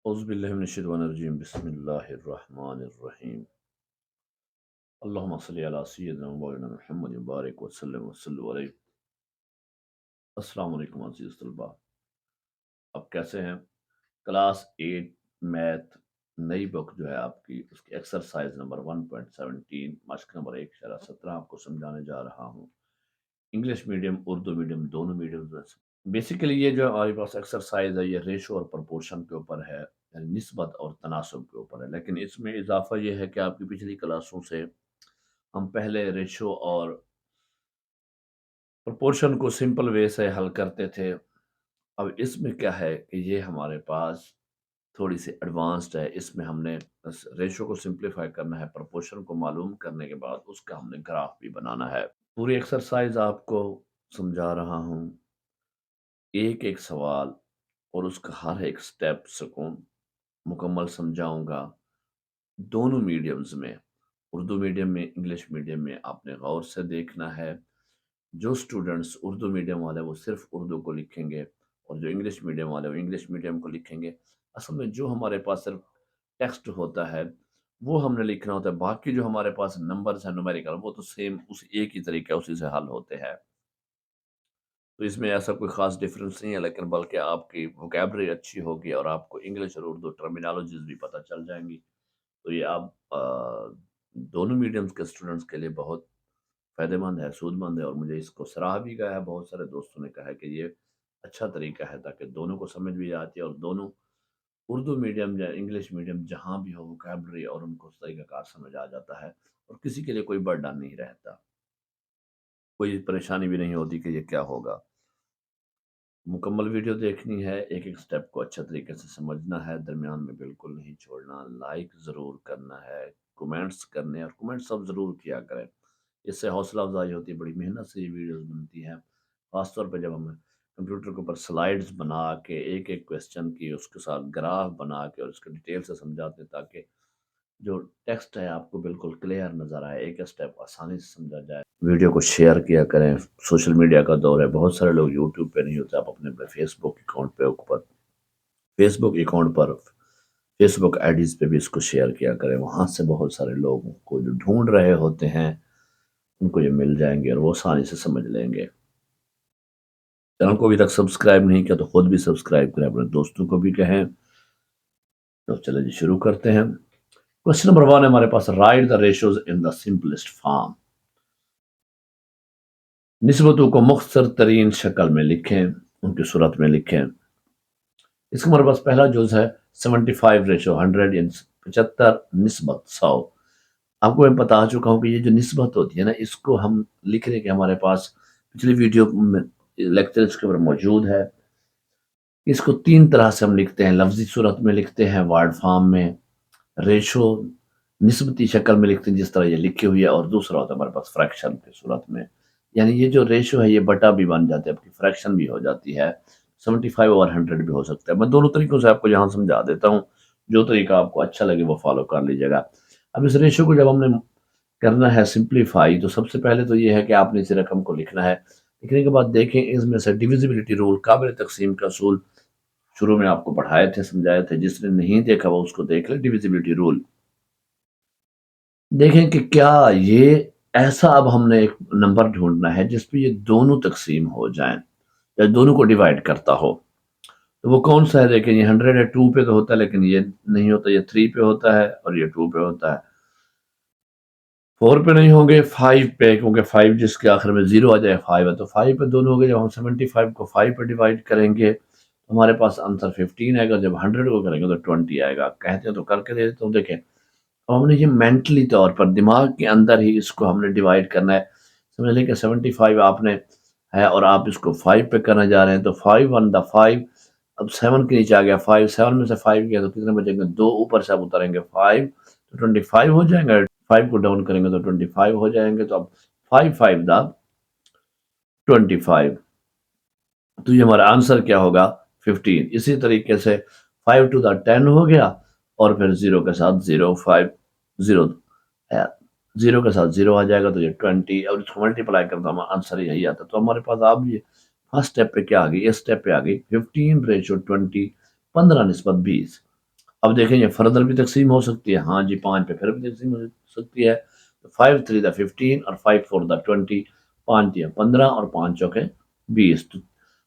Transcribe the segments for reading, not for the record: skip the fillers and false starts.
اعوذ باللہ من الشیطان الرجیم بسم اللہ الرحمن الرحیم اللہم صلی علی سیدنا مولانا محمد مبارک وسلم علیہ۔ السلام علیکم عزیز طلباء، اب کیسے ہیں؟ کلاس 8 میتھ نئی بک جو ہے آپ کی، اس کی ایکسرسائز نمبر 1.17 مشق نمبر 1.17 آپ کو سمجھانے جا رہا ہوں، انگلش میڈیم اردو میڈیم دونوں میڈیم میں سے۔ بیسیکلی یہ جو ہمارے پاس ایکسرسائز ہے یہ ریشو اور پرپورشن کے اوپر ہے، یعنی نسبت اور تناسب کے اوپر ہے، لیکن اس میں اضافہ یہ ہے کہ آپ کی پچھلی کلاسوں سے ہم پہلے ریشو اور پرپورشن کو سمپل وے سے حل کرتے تھے۔ اب اس میں کیا ہے کہ یہ ہمارے پاس تھوڑی سی ایڈوانسڈ ہے، اس میں ہم نے ریشو کو سمپلیفائی کرنا ہے، پرپورشن کو معلوم کرنے کے بعد اس کا ہم نے گراف بھی بنانا ہے۔ پوری ایکسرسائز آپ کو سمجھا رہا ہوں، ایک ایک سوال اور اس کا ہر ایک سٹیپ سکون مکمل سمجھاؤں گا، دونوں میڈیمز میں، اردو میڈیم میں انگلش میڈیم میں آپ نے غور سے دیکھنا ہے۔ جو سٹوڈنٹس اردو میڈیم والے وہ صرف اردو کو لکھیں گے، اور جو انگلش میڈیم والے وہ انگلش میڈیم کو لکھیں گے۔ اصل میں جو ہمارے پاس صرف ٹیکسٹ ہوتا ہے وہ ہم نے لکھنا ہوتا ہے، باقی جو ہمارے پاس نمبرز ہیں نومیریکل وہ تو سیم اس ایک ہی طریقہ اسی سے حل ہوتے ہیں، تو اس میں ایسا کوئی خاص ڈفرینس نہیں ہے، لیکن بلکہ آپ کی ووکیبلری اچھی ہوگی اور آپ کو انگلش اور اردو ٹرمینالوجیز بھی پتہ چل جائیں گی، تو یہ آپ دونوں میڈیمز کے اسٹوڈنٹس کے لیے بہت فائدہ مند ہے، سود مند ہے، اور مجھے اس کو سراہا بھی گیا ہے، بہت سارے دوستوں نے کہا ہے کہ یہ اچھا طریقہ ہے تاکہ دونوں کو سمجھ بھی آتی ہے، اور دونوں اردو میڈیم یا انگلش میڈیم جہاں بھی ہو ووکیبلری اور ان کو طریقہ کار سمجھ آ جاتا ہے، اور کسی کے لیے کوئی برڈن نہیں رہتا، کوئی پریشانی بھی نہیں ہوتی کہ یہ کیا ہوگا۔ مکمل ویڈیو دیکھنی ہے، ایک ایک سٹیپ کو اچھا طریقے سے سمجھنا ہے، درمیان میں بالکل نہیں چھوڑنا، لائک ضرور کرنا ہے، کومنٹس کرنے، اور کومنٹس سب ضرور کیا کریں، اس سے حوصلہ افزائی ہوتی ہے، بڑی محنت سے یہ ویڈیوز بنتی ہیں، خاص طور پہ جب ہم کمپیوٹر کے اوپر سلائیڈز بنا کے ایک ایک کویسچن کی اس کے ساتھ گراف بنا کے اور اس کے ڈیٹیل سے سمجھاتے ہیں تاکہ جو ٹیکسٹ ہے آپ کو بالکل کلیئر نظر آئے، ایک اسٹیپ آسانی سے سمجھا جائے۔ ویڈیو کو شیئر کیا کریں، سوشل میڈیا کا دور ہے، بہت سارے لوگ یوٹیوب پہ نہیں ہوتے، آپ اپنے فیس بک اکاؤنٹ پہ فیس بک آئی ڈیز پہ بھی اس کو شیئر کیا کریں، وہاں سے بہت سارے لوگوں کو جو ڈھونڈ رہے ہوتے ہیں ان کو یہ مل جائیں گے اور وہ آسانی سے سمجھ لیں گے۔ چینل کو ابھی تک سبسکرائب نہیں کیا تو خود بھی سبسکرائب کریں، اپنے دوستوں کو بھی کہیں۔ تو چلیں جی شروع کرتے ہیں۔ کوسچن نمبر 1 ہمارے پاس، write the ratios in the simplest form, نسبتوں کو مختصر ترین شکل میں لکھیں، ان کی صورت میں لکھیں۔ اس کا ہمارے پاس پہلا جز ہے 75:100، یعنی 75 نسبت 100۔ آپ کو میں بتا چکا ہوں کہ یہ جو نسبت ہوتی ہے نا، اس کو ہم لکھنے کے ہمارے پاس پچھلی ویڈیو میں لیکچرز کے اوپر موجود ہے۔ اس کو 3 طرح سے ہم لکھتے ہیں، لفظی صورت میں لکھتے ہیں، ورڈ فارم میں، ریشو نسبتی شکل میں لکھتے ہیں جس طرح یہ لکھی ہوئی ہے، اور دوسرا ہوتا ہے ہمارے پاس فریکشن کی صورت میں، یعنی یہ جو ریشو ہے یہ بٹا بھی بن جاتے ہیں، آپ کی فریکشن بھی ہو جاتی ہے، 75/100 بھی ہو سکتا ہے۔ میں دونوں طریقوں سے آپ کو یہاں سمجھا دیتا ہوں، جو طریقہ آپ کو اچھا لگے وہ فالو کر لیجیے گا۔ اب اس ریشو کو جب ہم نے کرنا ہے سمپلیفائی، تو سب سے پہلے تو یہ ہے کہ آپ نے اس رقم کو لکھنا ہے، لکھنے کے بعد دیکھیں اس میں سے ڈیویزیبلٹی رول، قابل تقسیم کا اصول شروع میں آپ کو پڑھائے تھے، سمجھائے تھے، جس نے نہیں دیکھا وہ اس کو دیکھ لے۔ ڈیویزیبلٹی رول دیکھیں کہ کیا یہ ایسا، اب ہم نے ایک نمبر ڈھونڈنا ہے جس پہ یہ دونوں تقسیم ہو جائیں یا دونوں کو ڈیوائیڈ کرتا ہو، تو وہ کون سا ہے؟ دیکھیں یہ 100 ہے، 2 پہ تو ہوتا ہے لیکن یہ نہیں ہوتا، یہ 3 پہ ہوتا ہے اور یہ 2 پہ ہوتا ہے، 4 پہ نہیں ہوں گے، 5 پہ، کیونکہ 5 جس کے آخر میں 0 آ جائے 5 ہے تو 5 پہ دونوں ہو گئے۔ جب ہم 75 کو 5 پہ ڈیوائیڈ کریں گے ہمارے پاس آنسر 15 آئے گا، جب 100 کو کریں گے تو 20 آئے گا۔ کہتے ہیں تو کر کے دے دیتا ہوں، دیکھیں اب ہم نے یہ مینٹلی طور پر دماغ کے اندر ہی اس کو ہم نے ڈیوائیڈ کرنا ہے، سمجھ لیں کہ 75 آپ نے ہے اور آپ اس کو 5 پہ کرنے جا رہے ہیں، تو 5 1 دا 5، اب 7 کے نیچے آ گیا 5، 7 میں سے 5 گیا تو کتنے بچیں گے؟ 2 اوپر سے آپ اتاریں گے 5 تو 25 ہو جائیں گے، 5 کو ڈاؤن کریں گے تو 25 ہو جائیں گے، تو اب 5 5 دا 25، تو یہ ہمارا آنسر کیا ہوگا؟ 15۔ اسی طریقے سے 5 2 دا 10 ہو گیا، اور پھر 0 کے ساتھ 0 5 0 0 کے ساتھ 0 آ جائے گا تو یہ 20، اور اس کو ملٹیپلائی کرتا ہمارا آنسر یہی آتا ہے۔ تو ہمارے پاس آپ یہ فرسٹ اسٹیپ پہ کیا آ گئی؟ اس اسٹیپ پہ آ گئی 15:20، 15 نسبت 20۔ اب دیکھیں یہ فردر بھی تقسیم ہو سکتی ہے، ہاں جی 5 پہ پھر بھی تقسیم ہو سکتی ہے، 5 3 دا 15 اور 5 4 دا 20، 5 یا 15 اور 5 چوکے 20۔ تو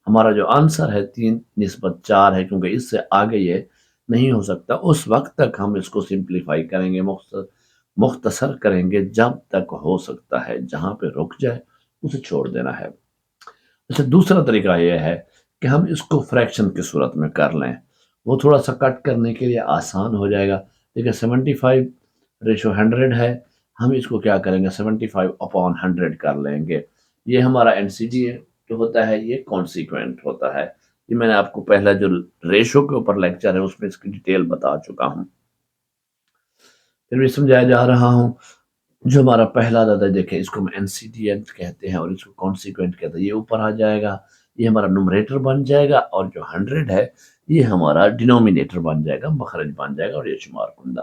ہمارا جو آنسر ہے 3:4 ہے، کیونکہ اس سے آگے یہ نہیں ہو سکتا۔ اس وقت تک ہم اس کو سمپلیفائی کریں گے، مختصر کریں گے جب تک ہو سکتا ہے، جہاں پہ رک جائے اسے چھوڑ دینا ہے۔ اچھا دوسرا طریقہ یہ ہے کہ ہم اس کو فریکشن کی صورت میں کر لیں، وہ تھوڑا سا کٹ کرنے کے لیے آسان ہو جائے گا۔ دیکھیں 75:100 ہے، ہم اس کو کیا کریں گے 75/100 کر لیں گے۔ یہ ہمارا NCD جو ہوتا ہے یہ کانسیکوینٹ ہوتا ہے، یہ میں نے آپ کو پہلا جو ریشو کے اوپر لیکچر ہے اس میں اس کی ڈیٹیل بتا چکا ہوں، پھر بھی سمجھایا جا رہا ہوں۔ جو ہمارا پہلا عدد ہے دیکھیں اس کو ہم NCD کہتے ہیں اور اس کو کانسیکوینٹ کہتے ہیں، یہ اوپر آ جائے گا، یہ ہمارا نومریٹر بن جائے گا، اور جو 100 ہے یہ ہمارا ڈینومینیٹر بن جائے گا، مخرج بن جائے گا، اور یہ شمار کنندہ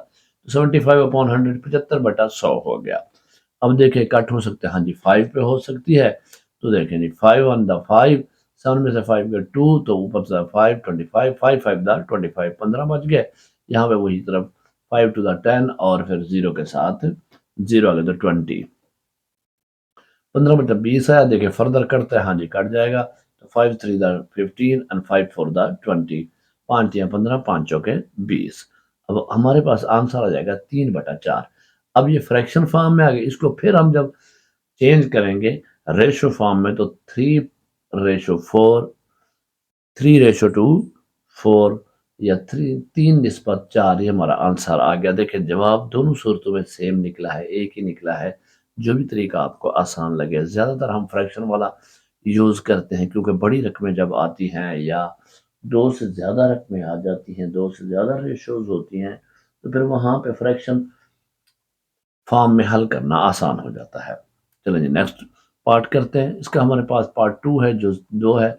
75/100 75/100 ہو گیا۔ اب دیکھیں کٹ ہو سکتا ہے، ہاں جی 5 پہ ہو سکتی ہے، تو دیکھیں جی 5 1 دا 5، 7 میں سے 5 گئے 2، تو اوپر سے 5 25، 5 5 دا 25، 15 بچ گئے، یہاں پہ وہی طرف 5 2 دا 10 اور پھر 0 کے ساتھ 0 آگے تو 20، 15/20 آیا، دیکھیں فردر کرتا ہے، ہاں جی کٹ جائے گا، تو 5 3 دا 15 and 5 4 دا 20، 5 یا 15، 5 چوکے 20۔ اب ہمارے پاس آنسر آ جائے گا 3/4۔ اب یہ فریکشن فارم میں آ گئی، اس کو پھر ہم جب چینج کریں گے ریشو فارم میں، تو 3:4، 3:2 4 یا 3:4، یہ ہمارا آنسر آ گیا۔ دیکھیں جواب دونوں صورتوں میں سیم نکلا ہے، ایک ہی نکلا ہے، جو بھی طریقہ آپ کو آسان لگے۔ زیادہ تر ہم فریکشن والا یوز کرتے ہیں، کیونکہ بڑی رقمیں جب آتی ہیں یا 2 سے زیادہ رقمیں آ جاتی ہیں، 2 سے زیادہ ریشوز ہوتی ہیں، تو پھر وہاں پہ فریکشن فارم میں حل کرنا آسان ہو جاتا ہے۔ چلیں جی نیکسٹ پارٹ کرتے ہیں، اس کا ہمارے پاس پارٹ 2 ہے جو 2 ہے۔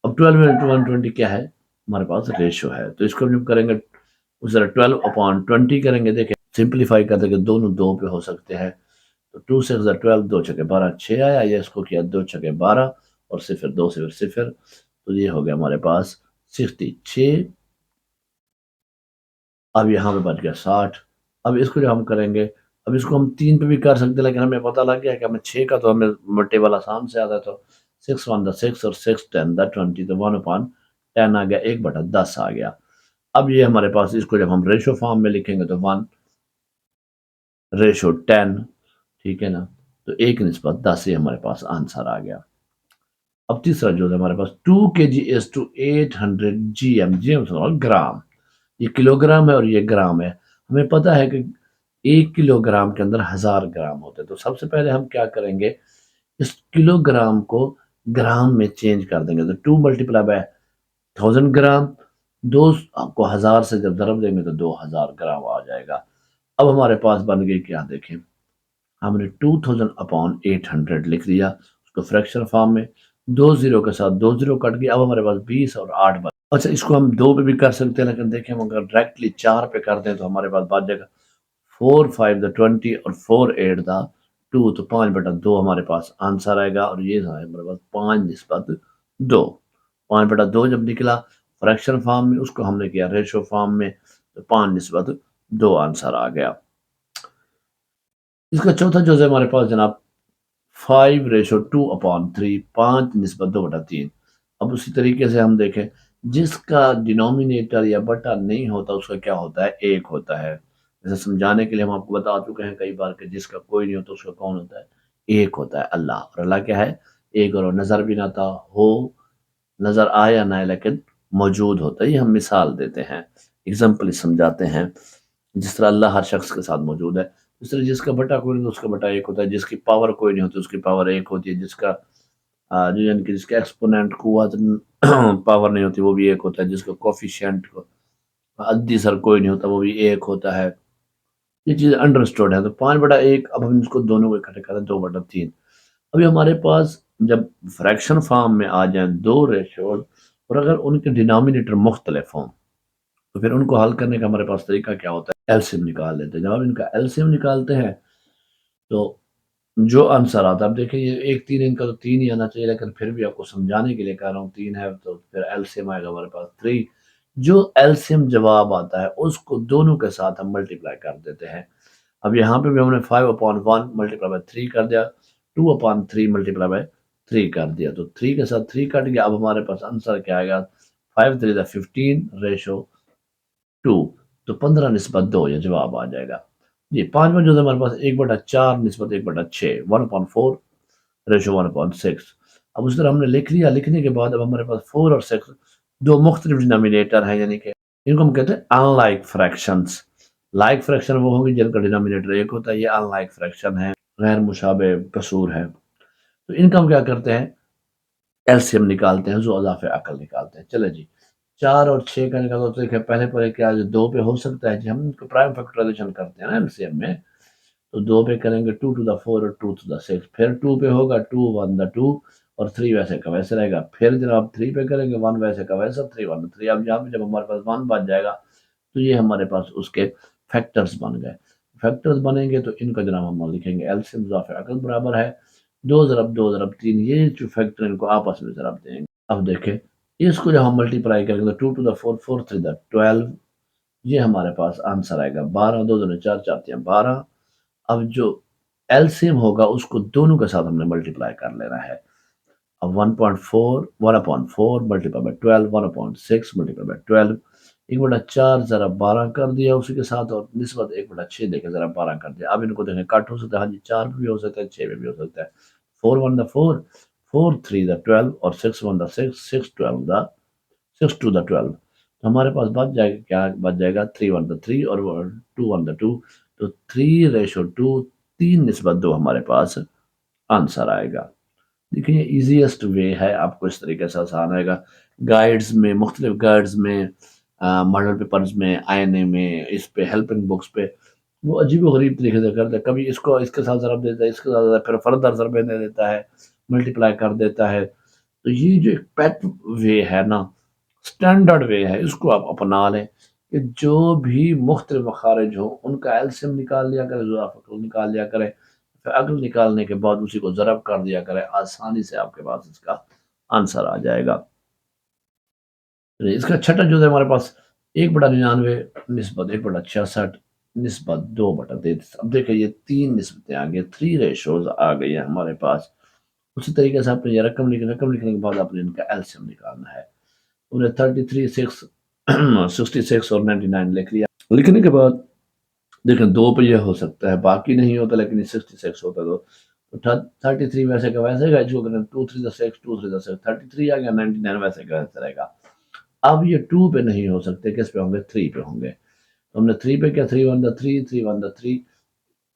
اب 12/120 کیا ہے ہمارے پاس ریشو ہے، تو اس کو جب کریں گے اس طرح 12/20 کریں گے، دیکھیں سمپلیفائی کرتے کہ دونوں 2 پہ ہو سکتے ہیں، تو 2 6 12، 2 چھکے 12، 6 آیا، یہ اس کو کیا 2 چھکے 12 اور صفر 2 صفر صفر، تو یہ ہو گیا ہمارے پاس 66۔ اب یہاں پہ بچ گیا 60۔ اب اس کو جو ہم کریں گے، اب اس کو ہم 3 پہ بھی کر سکتے ہیں، لیکن ہمیں پتہ لگ گیا کہ ہمیں 6 کا تو ہمیں ملٹیپل آسان سے آتا ہے، تو 6 1 دا 6 اور 6 10 دا 20، تو 1/10 آ گیا، 1/10 آ گیا۔ اب یہ ہمارے پاس اس کو جب ہم ریشو فارم میں لکھیں گے تو 1:10، ٹھیک ہے نا، تو 1:10 یہ ہمارے پاس آنسر آ گیا۔ اب تیسرا جو ہے ہمارے پاس 2 kg/800 gm گرام، یہ کلو گرام ہے اور یہ گرام ہے۔ ہمیں پتہ ہے کہ 1 کلو گرام کے اندر 1000 گرام ہوتے ہیں، تو سب سے پہلے ہم کیا کریں گے، اس کلو گرام کو گرام میں چینج کر دیں گے، تو 2 × 1000 گرام، 2 کو 1000 سے جب ضرب دیں گے تو 2000 گرام آ جائے گا۔ اب ہمارے پاس بن گئی کیا، دیکھیں ہم نے 2000/800 لکھ دیا، اس کو فریکشن فارم میں 2 0 کے ساتھ 2 0 کٹ گیا، اب ہمارے پاس 20 اور 8 بن۔ اچھا اس کو ہم 2 پہ بھی کر سکتے ہیں، لیکن دیکھیں ہم اگر ڈائریکٹلی 4 پہ کر دیں تو ہمارے پاس بچ جائے گا 4 5 دا 20 اور 4 8 دا 2، تو 5/2 ہمارے پاس آنسر آئے گا، اور یہ ہمارے پاس 5:2، 5/2 جب نکلا فریکشن فارم میں، اس کو ہم نے کیا ریشو فارم میں، تو 5:2 آنسر آ گیا۔ اس کا چوتھا جو ہے ہمارے پاس جناب 5:2/3، 5:2/3۔ اب اسی طریقے سے ہم دیکھیں جس کا ڈینومینیٹر یا بٹا نہیں ہوتا اس کا کیا ہوتا ہے، 1 ہوتا ہے۔ جیسے سمجھانے کے لیے ہم آپ کو بتا چکے ہیں کئی بار کہ جس کا کوئی نہیں ہوتا اس کا کون ہوتا ہے، 1 ہوتا ہے، اللہ۔ اور اللہ کیا ہے، 1، اور نظر بھی نہ تھا، ہو نظر آیا نہ آئے لیکن موجود ہوتا ہے۔ یہ ہم مثال دیتے ہیں، اگزامپل سمجھاتے ہیں، جس طرح اللہ ہر شخص کے ساتھ موجود ہے، اس طرح جس کا بٹا کوئی نہیں ہوتا اس کا بٹا 1 ہوتا ہے، جس کی پاور کوئی نہیں ہوتی اس کی پاور 1 ہوتی ہے، جس کا یعنی کہ جس کا ایکسپوننٹ قوت پاور نہیں ہوتی وہ بھی 1 ہوتا ہے، جس کا کوفیشینٹ عددی سر کوئی نہیں ہوتا وہ بھی 1 ہوتا ہے۔ یہ چیز انڈرسٹوڈ ہے، تو 5/1، اب ہم اس کو دونوں کو اکٹھے کریں 2/3۔ ابھی ہمارے پاس جب فریکشن فارم میں آ جائیں 2 ریشوز اور اگر ان کے ڈینامینیٹر مختلف ہوں، تو پھر ان کو حل کرنے کا ہمارے پاس طریقہ کیا ہوتا ہے، ایلسیم نکال لیتے ہیں۔ جب ہم ان کا ایلسیم نکالتے ہیں تو جو آنسر آتا ہے، اب دیکھیں یہ 1 3 ان کا تو 3 ہی آنا چاہیے، لیکن پھر بھی آپ کو سمجھانے کے لیے کہہ رہا ہوں 3 ہے، تو پھر ایلسیم آئے گا ہمارے پاس 3۔ جو ایلسیم جواب آتا ہے اس کو دونوں کے ساتھ ہم ملٹیپلائی کر دیتے ہیں۔ اب یہاں پہ بھی ہم نے 5/1 ملٹیپلائی بائی 3 کر دیا، 2/3 ملٹیپلائی بائی 3 کر دیا، تو 3 کے ساتھ 3 کٹ گیا۔ اب ہمارے پاس آنسر کیا آئے گا؟ 5×3 = 15 ریشو 2، تو 15/2 یہ جواب آ جائے گا۔ جی پانچواں جو ہے ہمارے پاس 1/4 نسبت 1/6، 1/4 ریشو 1/6۔ اب اس طرح ہم نے لکھ لیا، لکھنے کے بعد اب ہمارے پاس 4 اور 6 دو مختلف ڈینامینیٹر ہیں، یعنی کہ ان کو ہم کہتے ہیں in like fractions. Like friction وہ ہوں گے جن کا ڈینامینیٹر ایک ہوتا ہے، یہ ان لائک فریکشن ہے، غیر مشابہ کسور ہے۔ تو ان کا ہم کیا کرتے ہیں؟ ایلسیم نکالتے ہیں، جو اضافہ عقل نکالتے ہیں۔ چلے جی 4 اور 6 کا نکالو تو دیکھیں پہلے پہلے کیا 2 پہ ہو سکتا ہے جی، ہم ان کو پرائم فیکٹرائزیشن کرتے ہیں نا ایلسیم میں، تو 2 پہ کریں گے 2⁴ اور 2⁶، پھر 2 پہ ہوگا 2 1 2 اور 3 ویسے کا ویسے رہے گا، پھر جناب 3 پہ کریں گے 1 ویسے کا ویسا 3 1 3۔ اب یہاں پہ جب ہمارے پاس 1 بن جائے گا تو یہ ہمارے پاس اس کے فیکٹرز بن گئے۔ فیکٹرز بنیں گے تو ان کا جناب ہم لکھیں گے ایلسیم اضافہ عقل برابر ہے 2 ضرب 2 ضرب 3، یہ جو فیکٹر ان کو آپس میں ضرب دیں گے۔ اب دیکھیں اس کو جب ہم ملٹیپلائی کریں گے تو 2⁴ 4 3 12، یہ ہمارے پاس آنسر آئے گا 12، 2 2 4 4 12۔ اب جو ایلسیم ہوگا اس کو دونوں کے ساتھ ہم نے ملٹیپلائی کر لینا ہے۔ اب 1/4 ملٹیپلائی بائی 12، 1/6 ملٹیپلائی بائی 12، 1/4 ذرا 12 کر دیا اسی کے ساتھ، اور نسبت 1/6 دے کے ذرا 12 کر دیا۔ اب ان کو دیکھیں کٹ ہو سکتا ہے، ہاں جی 4 پہ بھی ہو سکتا ہے، 6 پہ بھی ہو سکتا ہے۔ 4 1 4، 4 3 12 اور 6 1 6، 6 12 6 2 12۔ تو ہمارے پاس بچ جائے گا کیا؟ بچ جائے گا 3 1 3 اور 2 1 2، تو 3:2 3/2 ہمارے پاس آنسر آئے گا۔ دیکھیں یہ ایزیسٹ وے ہے، آپ کو اس طریقے سے آسان آئے گا۔ گائیڈز میں، مختلف گائیڈز میں، ماڈل پیپرز میں، آئینے میں، اس پہ ہیلپنگ بکس پہ وہ عجیب و غریب طریقے سے کرتے ہیں، کبھی اس کو اس کے ساتھ ضرب دیتا ہے، اس کے ساتھ پھر فردر ضربیں دے دیتا ہے، ملٹیپلائی کر دیتا ہے۔ تو یہ جو ایک پیٹ وے ہے نا، سٹینڈرڈ وے ہے، اس کو آپ اپنا لیں کہ جو بھی مختلف مخارج ہوں ان کا ایلسیم نکال لیا کرے، اضافہ نکال لیا کرے، پھر عقل نکالنے کے بعد اسی کو ضرب کر دیا کرے، آسانی سے آپ کے پاس اس کا آنسر آ جائے گا۔ اس کا چھٹا جو ہے ہمارے پاس 1/99 نسبت 1/66 نسبت 2/33۔ اب دیکھیں یہ 3 نسبتیں آ گئی، 3 ریشوز آ گئی ہیں ہمارے پاس۔ اسی طریقے سے آپ نے یہ رقم لکھنے کے بعد آپ نے ان کا ایلسیم نکالنا ہے۔ انہیں 33 6 66 اور 99 لکھ لیا۔ لکھنے کے بعد دیکھیں 2 پہ یہ ہو سکتا ہے، باقی نہیں ہوتا، لیکن یہ 66 ہوتا ہے تو 33 ویسے کا ویسے گا، اس کو کریں 2 3 6 2 3 6 33 آ گیا، 99 ویسے کا ویسے رہے گا۔ اب یہ 2 پہ نہیں ہو سکتے، کس پہ ہوں گے؟ 3 پہ ہوں گے۔ تو ہم نے 3 پہ کیا 3 1 3 3 1 3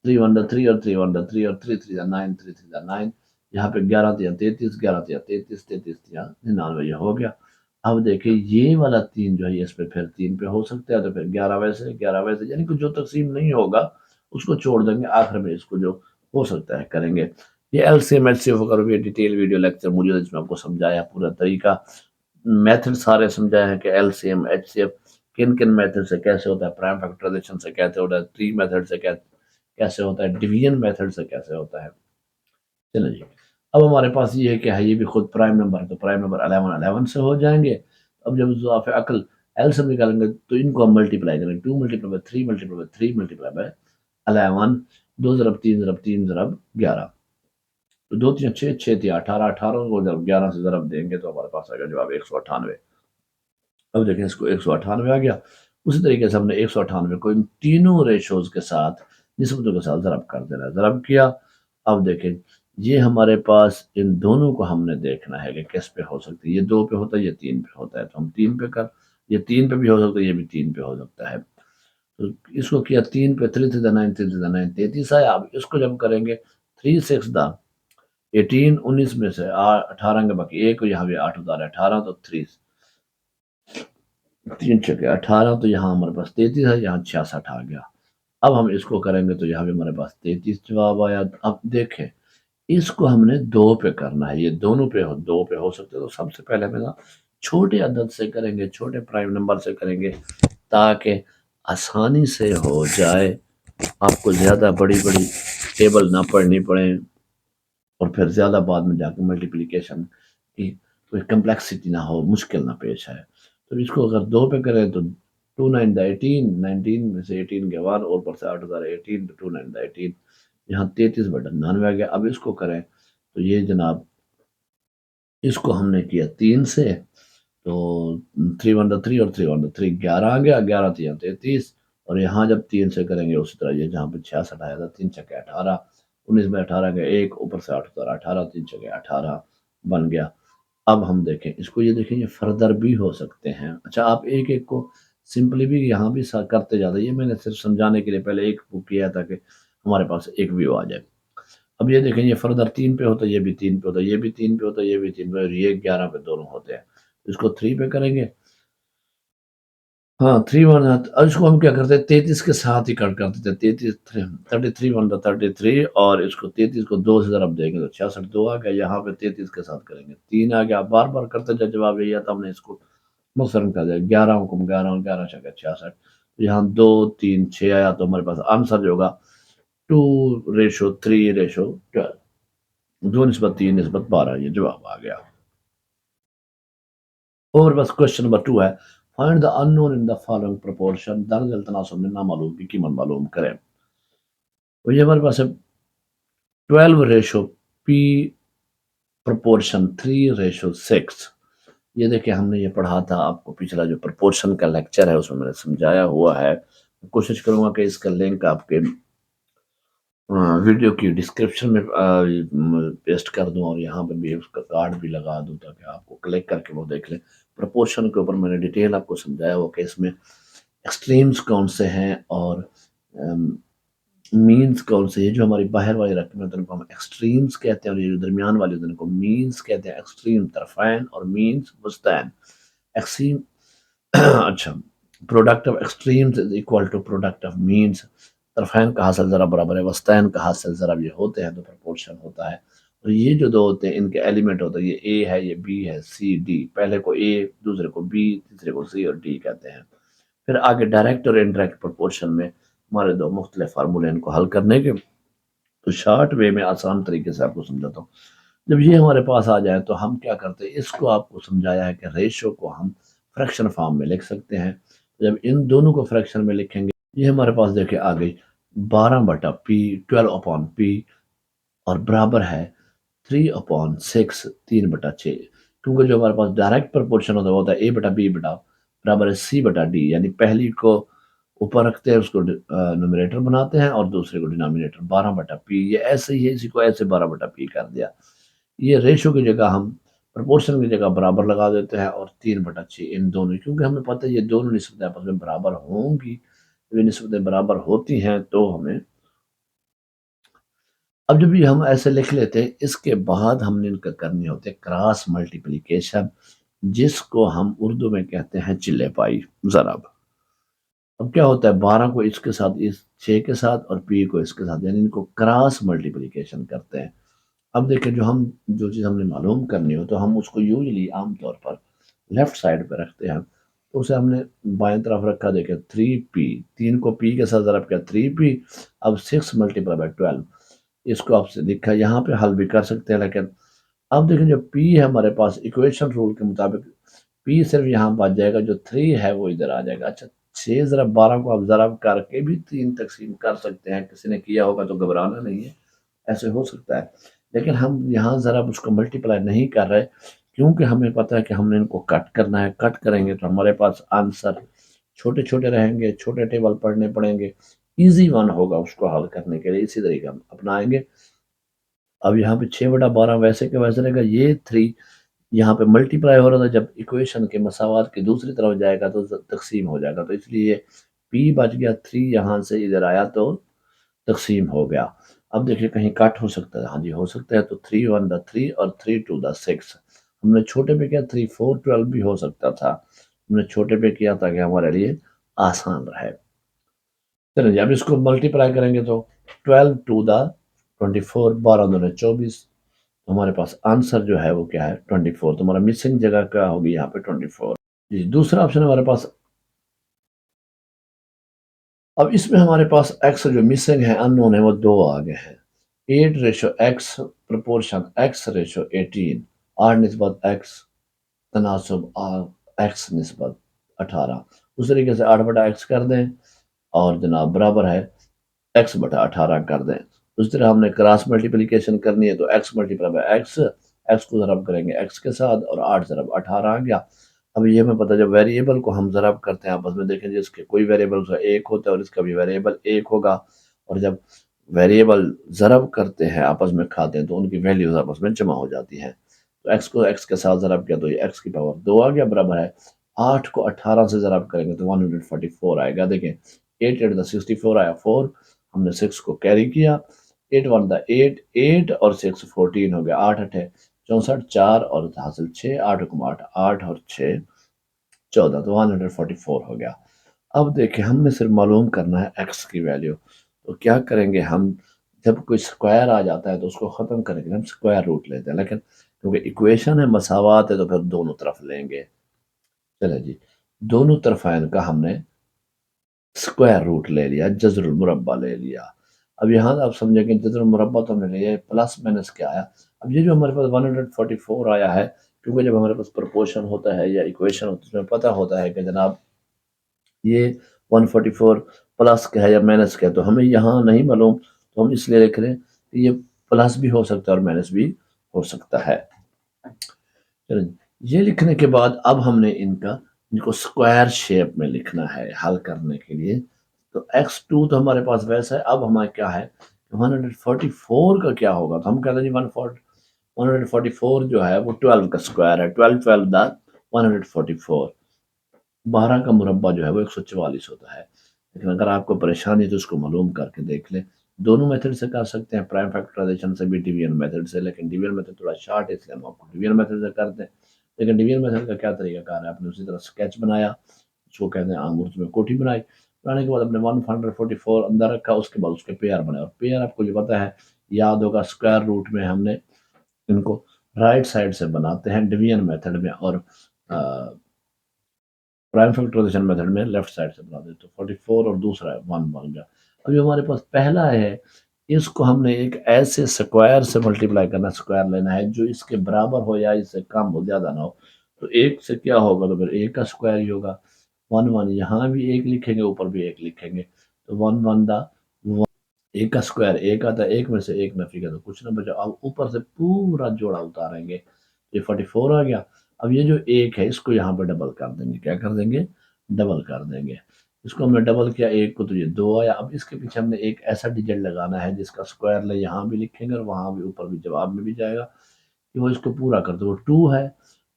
3 1 3 اور 3 1 3 اور 3 3 9 3 3 9، یہاں پہ 11 3 33 11 3 33 33 99 یہ ہو گیا۔ اب دیکھیں یہ والا 3 جو ہے اس پہ پھر 3 پہ ہو سکتا ہے، تو پھر 11 ویسے 11 ویسے، یعنی کہ جو تقسیم نہیں ہوگا اس کو چھوڑ دیں گے، آخر میں اس کو جو ہو سکتا ہے کریں گے۔ یہ ایلسیم ایچ سی ایف وغیرہ بھی ڈیٹیل ویڈیو لیکچر موجود ہے جس میں آپ کو سمجھایا پورا طریقہ، میتھڈ سارے سمجھائے ہیں کہ ایلسیم ایچ سی ایف کن کن میتھڈ سے کیسے ہوتا ہے، پرائم فیکٹرائزیشن سے کیسے ہوتا ہے، ٹری میتھڈ سے کیسے ہوتا ہے، ڈویژن میتھڈ سے کیسے ہوتا ہے۔ چلیں جی اب ہمارے پاس یہ ہے کہ یہ بھی خود پرائم نمبر ہے، تو پرائم نمبر 11 11 سے ہو جائیں گے۔ اب جب اضافہ عقل ایلسیم نکالیں گے تو ان کو ہم ملٹیپلائی کریں گے، 2 multiply by 3 multiply by 3 multiply by 11، 2 ضرب 3 ضرب 3 ضرب 11، تو 2 3 6 6 3 18، 18 کو جب 11 سے ضرب دیں گے تو ہمارے پاس آئے گا جواب 198۔ اب دیکھیں اس کو 198 آ گیا۔ اسی طریقے سے ہم نے 198 کو ان تینوں ریشوز کے ساتھ نسبتوں کے ساتھ ضرب کر دینا ہے، ضرب کیا۔ اب دیکھیں یہ ہمارے پاس ان دونوں کو ہم نے دیکھنا ہے کہ کس پہ ہو سکتی ہے، یہ 2 پہ ہوتا ہے، یہ 3 پہ ہوتا ہے، تو ہم 3 پہ یہ 3 پہ بھی ہو سکتا ہے، یہ بھی 3 پہ ہو سکتا ہے۔ تو اس کو کیا 3 پہ 3 3 9 3 3 9 33 آیا۔ اب اس کو جب کریں گے 3 6 18 19 میں سے 18 کے باقی ایک، یہاں بھی 8 اتارے 18، تو 3 3 چکے 18، تو یہاں ہمارے پاس 33 ہے، یہاں 66 آ گیا۔ اب ہم اس کو کریں گے تو یہاں بھی ہمارے پاس 33 جواب آیا۔ اب دیکھیں اس کو ہم نے 2 پہ کرنا ہے، یہ دونوں پہ 2 پہ ہو سکتے، تو سب سے پہلے ہمیں چھوٹے عدد سے کریں گے، چھوٹے پرائم نمبر سے کریں گے تاکہ آسانی سے ہو جائے، آپ کو زیادہ بڑی بڑی ٹیبل نہ پڑھنی پڑیں، اور پھر زیادہ بعد میں جا کے ملٹیپلیکیشن کی کوئی کمپلیکسٹی نہ ہو، مشکل نہ پیش آئے۔ تو اس کو اگر 2 پہ کریں تو 2 9 دا 18، 19 میں سے 18 کے 1 اور اوپر سے 8 ہزار 18 تو 2 9 دا 18، یہاں 33/99 آ گیا۔ اب اس کو کریں تو یہ جناب اس کو ہم نے کیا 3 سے، تو 3 1 3 اور 3 1 3 11 آ گیا، 11 3 33، اور یہاں جب 3 سے کریں گے اسی طرح یہ جہاں پہ 66 آیا تھا، 3 چھکے 18، 19 میں 18 گئے ایک اوپر سے 8 ہزار 18، 3 چھکے 18 بن گیا۔ اب ہم دیکھیں اس کو، یہ دیکھیں یہ فردر بھی ہو سکتے ہیں۔ اچھا آپ ایک ایک کو سمپلی بھی یہاں بھی کرتے جاتے، یہ میں نے صرف سمجھانے کے لیے پہلے ایک کو کیا تھا کہ ہمارے پاس ایک ویو آ جائے۔ اب یہ دیکھیں یہ فردر 3 پہ ہوتا ہے، یہ بھی 3 پہ ہوتا ہے، یہ بھی 3 پہ ہوتا ہے، یہ بھی 3 پہ، اور یہ 11 پہ دونوں ہوتے ہیں۔ اس کو 3 پہ کریں گے، ہاں 3 1 ہے، اور اس کو ہم کیا کرتے ہیں 33 کے ساتھ ہی کٹ کرتے تھے، 33 33 1 33، اور اس کو 33 کو 2 سے ضرب دیں گے تو 66 2 آ گیا، یہاں پہ 33 کے ساتھ کریں گے 3 آ گیا، بار بار کرتے جب جواب یہی آتا ہم نے اس کو مختصراً کر دیا 11 کو 11 11 چھکے 66، تو یہاں 2 3 6 آیا، تو ہمارے پاس آنسر جو ہوگا 2:3:12، 2:3:12 یہ جواب آ گیا۔ اور بس کوشچن نمبر 2 ہے، find the unknown in the following proportion, درج التناسب میں نامعلوم کی قیمت معلوم کریں۔ تو یہ ہمارے پاس ہے 12:P پروپورشن 3:6۔ یہ دیکھیں ہم نے یہ پڑھا تھا آپ کو، پچھلا جو پروپورشن کا لیکچر ہے اس میں میں نے سمجھایا ہوا ہے، کوشش کروں گا کہ اس کا لنک آپ کے ویڈیو کی ڈسکرپشن میں پیسٹ کر دوں، اور یہاں پہ بھی اس کا کارڈ بھی لگا دوں تاکہ آپ کو کلک کر کے وہ دیکھ لیں۔ پروپورشن کے اوپر میں نے ڈیٹیل آپ کو سمجھایا ہوا کہ اس میں ایکسٹریمز کون سے ہیں اور مینز کون سے، یہ جو ہماری باہر والی رقم ہے ان کو ہم ایکسٹریمز کہتے ہیں، اور یہ جو درمیان والی ان کو مینز کہتے ہیں، ایکسٹریم طرفین اور مینز وسطین۔ ایکسٹریم اچھا، product of extremes is equal to product of means, طرفین کا حاصل ضرب برابر ہے وسطین کا حاصل ضرب، یہ ہوتے ہیں تو پرپورشن ہوتا ہے۔ اور یہ جو دو ہوتے ہیں ان کے ایلیمنٹ ہوتے ہیں، یہ اے ہے، یہ بی ہے، سی ڈی، پہلے کو اے دوسرے کو بی تیسرے کو سی اور ڈی کہتے ہیں۔ پھر آگے ڈائریکٹ اور انڈائریکٹ پرپورشن میں ہمارے دو مختلف فارمولے ان کو حل کرنے کے، تو شارٹ وے میں آسان طریقے سے آپ کو سمجھاتا ہوں۔ جب یہ ہمارے پاس آ جائے تو ہم کیا کرتے ہیں، اس کو آپ کو سمجھایا ہے کہ ریشو کو ہم فریکشن فارم میں لکھ سکتے ہیں۔ جب ان دونوں کو فریکشن میں لکھیں گے، یہ ہمارے پاس دیکھیں آ گئی 12/P، 12/P، اور برابر ہے 3/6، 3/6، کیونکہ جو ہمارے پاس ڈائریکٹ پرپورشن ہوتا ہے A/B برابر ہے C/D، یعنی پہلی کو اوپر رکھتے ہیں اس کو نومریٹر بناتے ہیں اور دوسرے کو ڈینامینیٹر، 12/P، یہ ایسے ہی ہے، اسی کو ایسے 12/P کر دیا۔ یہ ریشو کی جگہ ہم پرپورشن کی جگہ برابر لگا دیتے ہیں، اور 3/6 ان دونوں، کیونکہ ہمیں پتہ ہے یہ دونوں نسبتیں آپس میں برابر ہوں گی، یہ نسبتیں برابر ہوتی ہیں تو ہمیں، اب جب یہ ہم ایسے لکھ لیتے ہیں، اس کے بعد ہم نے ان کا کرنی ہوتے ہے کراس ملٹیپلیکیشن، جس کو ہم اردو میں کہتے ہیں چلے پائی ضرب۔ اب کیا ہوتا ہے، 12 کو اس کے ساتھ، اس 6 کے ساتھ، اور پی کو اس کے ساتھ، یعنی ان کو کراس ملٹیپلیکیشن کرتے ہیں۔ اب دیکھیں جو چیز ہم نے معلوم کرنی ہو تو ہم اس کو یوزلی عام طور پر لیفٹ سائڈ پہ رکھتے ہیں، تو اسے ہم نے بائیں طرف رکھا، دیکھیں 3P، 3 کو P کے ساتھ ضرب کیا 3P، اب 6 × 12، اس کو آپ سے لکھا، یہاں پہ حل بھی کر سکتے ہیں، لیکن اب دیکھیں جو P ہے ہمارے پاس ایکویشن رول کے مطابق P صرف یہاں بچ جائے گا، جو 3 ہے وہ ادھر آ جائے گا۔ اچھا 6 × 12 کو آپ ضرب کر کے بھی 3 تقسیم کر سکتے ہیں، کسی نے کیا ہوگا تو گھبرانا نہیں ہے، ایسے ہو سکتا ہے، لیکن ہم یہاں ضرب اس کو ملٹیپلائی نہیں کر رہے، کیونکہ ہمیں پتہ ہے کہ ہم نے ان کو کٹ کرنا ہے، کٹ کریں گے تو ہمارے پاس آنسر چھوٹے چھوٹے رہیں گے، چھوٹے ٹیبل پڑھنے پڑیں گے، ایزی ون ہوگا اس کو حل کرنے کے لیے، اسی طریقے ہم اپنائیں گے۔ اب یہاں پہ 6/12 ویسے کے ویسے رہے گا، یہ 3 یہاں پہ ملٹیپلائی ہو رہا تھا، جب ایکویشن کے مساوات کی دوسری طرف جائے گا تو تقسیم ہو جائے گا، تو اس لیے P بچ گیا، 3 یہاں سے ادھر آیا تو تقسیم ہو گیا۔ اب دیکھیں کہیں کٹ ہو سکتا ہے، ہاں جی ہو سکتا ہے، تو 3 1 3 اور 3 2 6، ہم نے چھوٹے پہ کیا 3 4 12 بھی ہو سکتا تھا، ہم نے چھوٹے پہ کیا تاکہ ہمارے لیے آسان رہے۔ چلیں جی اب اس کو ملٹیپلائی کریں گے تو 12 2 24، 12 2 24، ہمارے پاس آنسر جو ہے وہ کیا ہے 24، تو ہمارا مسنگ جگہ کیا ہوگی یہاں پہ 24۔ جی دوسرا آپشن ہمارے پاس، اب اس میں ہمارے پاس ایکس جو مسنگ ہے ان نون ہے وہ 2 آگے ہیں، 8:x پروپورشن x/18، 8 نسبت x تناسب x نسبت 18. اس طریقے سے 8/x کر دیں اور جناب برابر ہے x/18 کر دیں. اس طرح ہم نے کراس ملٹیپلیکیشن کرنی ہے تو x ملٹیپلائی بائی x کو ضرب کریں گے x کے ساتھ اور 8 ضرب 18 آ گیا. اب یہ ہمیں پتہ جب ویریبل کو ہم ضرب کرتے ہیں آپس میں دیکھیں جس کے کوئی ویریبل اس کا ایک ہوتا ہے اور اس کا بھی ویریبل ایک ہوگا، اور جب ویریبل ضرب کرتے ہیں آپس میں کھاتے ہیں تو ان کی ویلیوز آپس میں جمع ہو جاتی ہیں. تو x کو x کے ساتھ ضرب کیا تو یہ x کی پاور 2 آ گیا برابر ہے 8 کو 18 سے ضرب کریں گے تو 144 آئے گا. دیکھیں 8 8 64 آیا 4، ہم نے 6 کو کیری کیا، 8 1 8 8 اور 6 14 ہو گیا، 8 8 64 4 اور حاصل 6، 8 8 8 اور 6 14 تو 144 ہو گیا. اب دیکھیں ہم نے صرف معلوم کرنا ہے ایکس کی ویلیو. تو کیا کریں گے ہم، جب کوئی سکوائر آ جاتا ہے تو اس کو ختم کریں گے ہم سکوائر روٹ لیتے ہیں، لیکن کیونکہ ایکویشن ہے مساوات ہے تو پھر دونوں طرف لیں گے. چلے جی دونوں طرفین کا ہم نے سکوائر روٹ لے لیا، جذر المربع لے لیا. اب یہاں آپ سمجھیں کہ جذر المربع تو ہم نے لیا پلس مائنس کیا آیا. اب یہ جو ہمارے پاس 144 آیا ہے، کیونکہ جب ہمارے پاس پروپورشن ہوتا ہے یا ایکویشن ہوتا ہے اس میں پتہ ہوتا ہے کہ جناب یہ 144 پلس کیا ہے یا مائنس کیا ہے، تو ہمیں یہاں نہیں معلوم تو ہم اس لیے لکھ رہے ہیں کہ یہ پلس بھی ہو سکتا ہے اور مائنس بھی ہو سکتا ہے. یہ لکھنے کے بعد اب ہم نے ان کو سکوائر شیپ میں لکھنا ہے حل کرنے کے لیے. تو x2 تو ہمارے پاس ویسا ہے، اب ہمارا کیا ہے 144 کا کیا ہوگا، تو ہم کہتے ہیں جی 144 جو ہے وہ 12 کا سکوائر ہے، 12 12 دا 144، 12 کا مربع جو ہے وہ 144 ہوتا ہے. لیکن اگر آپ کو پریشانی تو اس کو معلوم کر کے دیکھ لیں. دونوں میتھڈ سے کر سکتے ہیں، پرائم فیکٹرائزیشن سے بھی ڈیویژن میتھڈ سے، لیکن ڈیویژن میتھڈ تھوڑا شارٹ ہے اس لیے ہم آپ کو ڈیویژن میتھڈ سے کرتے ہیں. لیکن ڈیویژن میتھڈ کا کیا طریقہ کار ہے، آپ نے اسی طرح اسکیچ بنایا، اس کو کہتے ہیں عام اردو میں کوٹھی بنائی، بنانے کے بعد اپنے 144 اندر رکھا، اس کے بعد اس کے پیئر بنائے، اور پیئر آپ کو جو پتا ہے یاد ہوگا اسکوائر روٹ میں ہم نے ان کو رائٹ سائڈ سے بناتے ہیں ڈیویژن میتھڈ میں، اور پرائم فیکٹرائزیشن میتھڈ میں لیفٹ سائڈ سے بنا دیتے. تو 44 اور دوسرا ہے 1 بن گیا. اب جو ہمارے پاس پہلا ہے اس کو ہم نے ایک ایسے سکوائر سے ملٹیپلائی کرنا، سکوائر لینا ہے جو اس کے برابر ہو یا اس سے کم ہو، زیادہ نہ ہو. تو ایک سے کیا ہوگا تو پھر ایک کا سکوائر ہی ہوگا. 1 1 یہاں بھی ایک لکھیں گے، اوپر بھی ایک لکھیں گے، تو 1 1 دا ایک کا سکوائر ایک آتا ہے، ایک میں سے ایک نفی کا تو کچھ نہ بچا. اب اوپر سے پورا جوڑا اتاریں گے، یہ 44 آ گیا. اب یہ جو ایک ہے اس کو یہاں پہ ڈبل کر دیں گے، کیا کر دیں گے ڈبل کر دیں گے. اس کو ہم نے ڈبل کیا ایک کو تو یہ 2 آیا. اب اس کے پیچھے ہم نے ایک ایسا ڈیجٹ لگانا ہے جس کا سکوائر لے یہاں بھی لکھیں گے اور وہاں بھی اوپر بھی جواب میں بھی جائے گا کہ وہ اس کو پورا کر دو. وہ 2 ہے،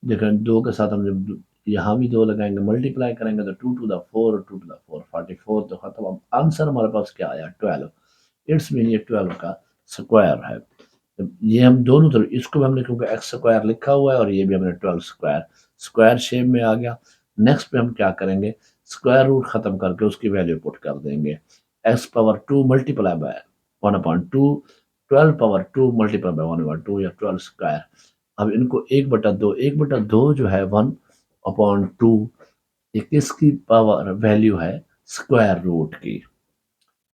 دیکھیں 2 کے ساتھ ہم جب یہاں بھی 2 لگائیں گے ملٹیپلائی کریں گے تو 2 to the 4 اور 2 to the 4 44 تو ختم. اب آنسر ہمارے پاس کیا آیا 12. اٹس مین یہ 12 کا سکوائر ہے. یہ ہم دونوں طرف اس کو بھی ہم نے کیونکہ ایکس سکوائر لکھا ہوا ہے اور یہ بھی ہم نے 12 سکوائر شیپ میں آ گیا. نیکسٹ پہ ہم کیا کریں گے سکوائر روٹ ختم کر کے اس کی ویلیو پٹ کر دیں گے. X power 2 multiply by 1/2، 12 power 2 multiply by 1/2 یا 12 سکوائر. اب ان کو 1/2 1/2 جو ہے 1/2 یہ کس کی پاور ویلیو ہے سکوائر روٹ کی.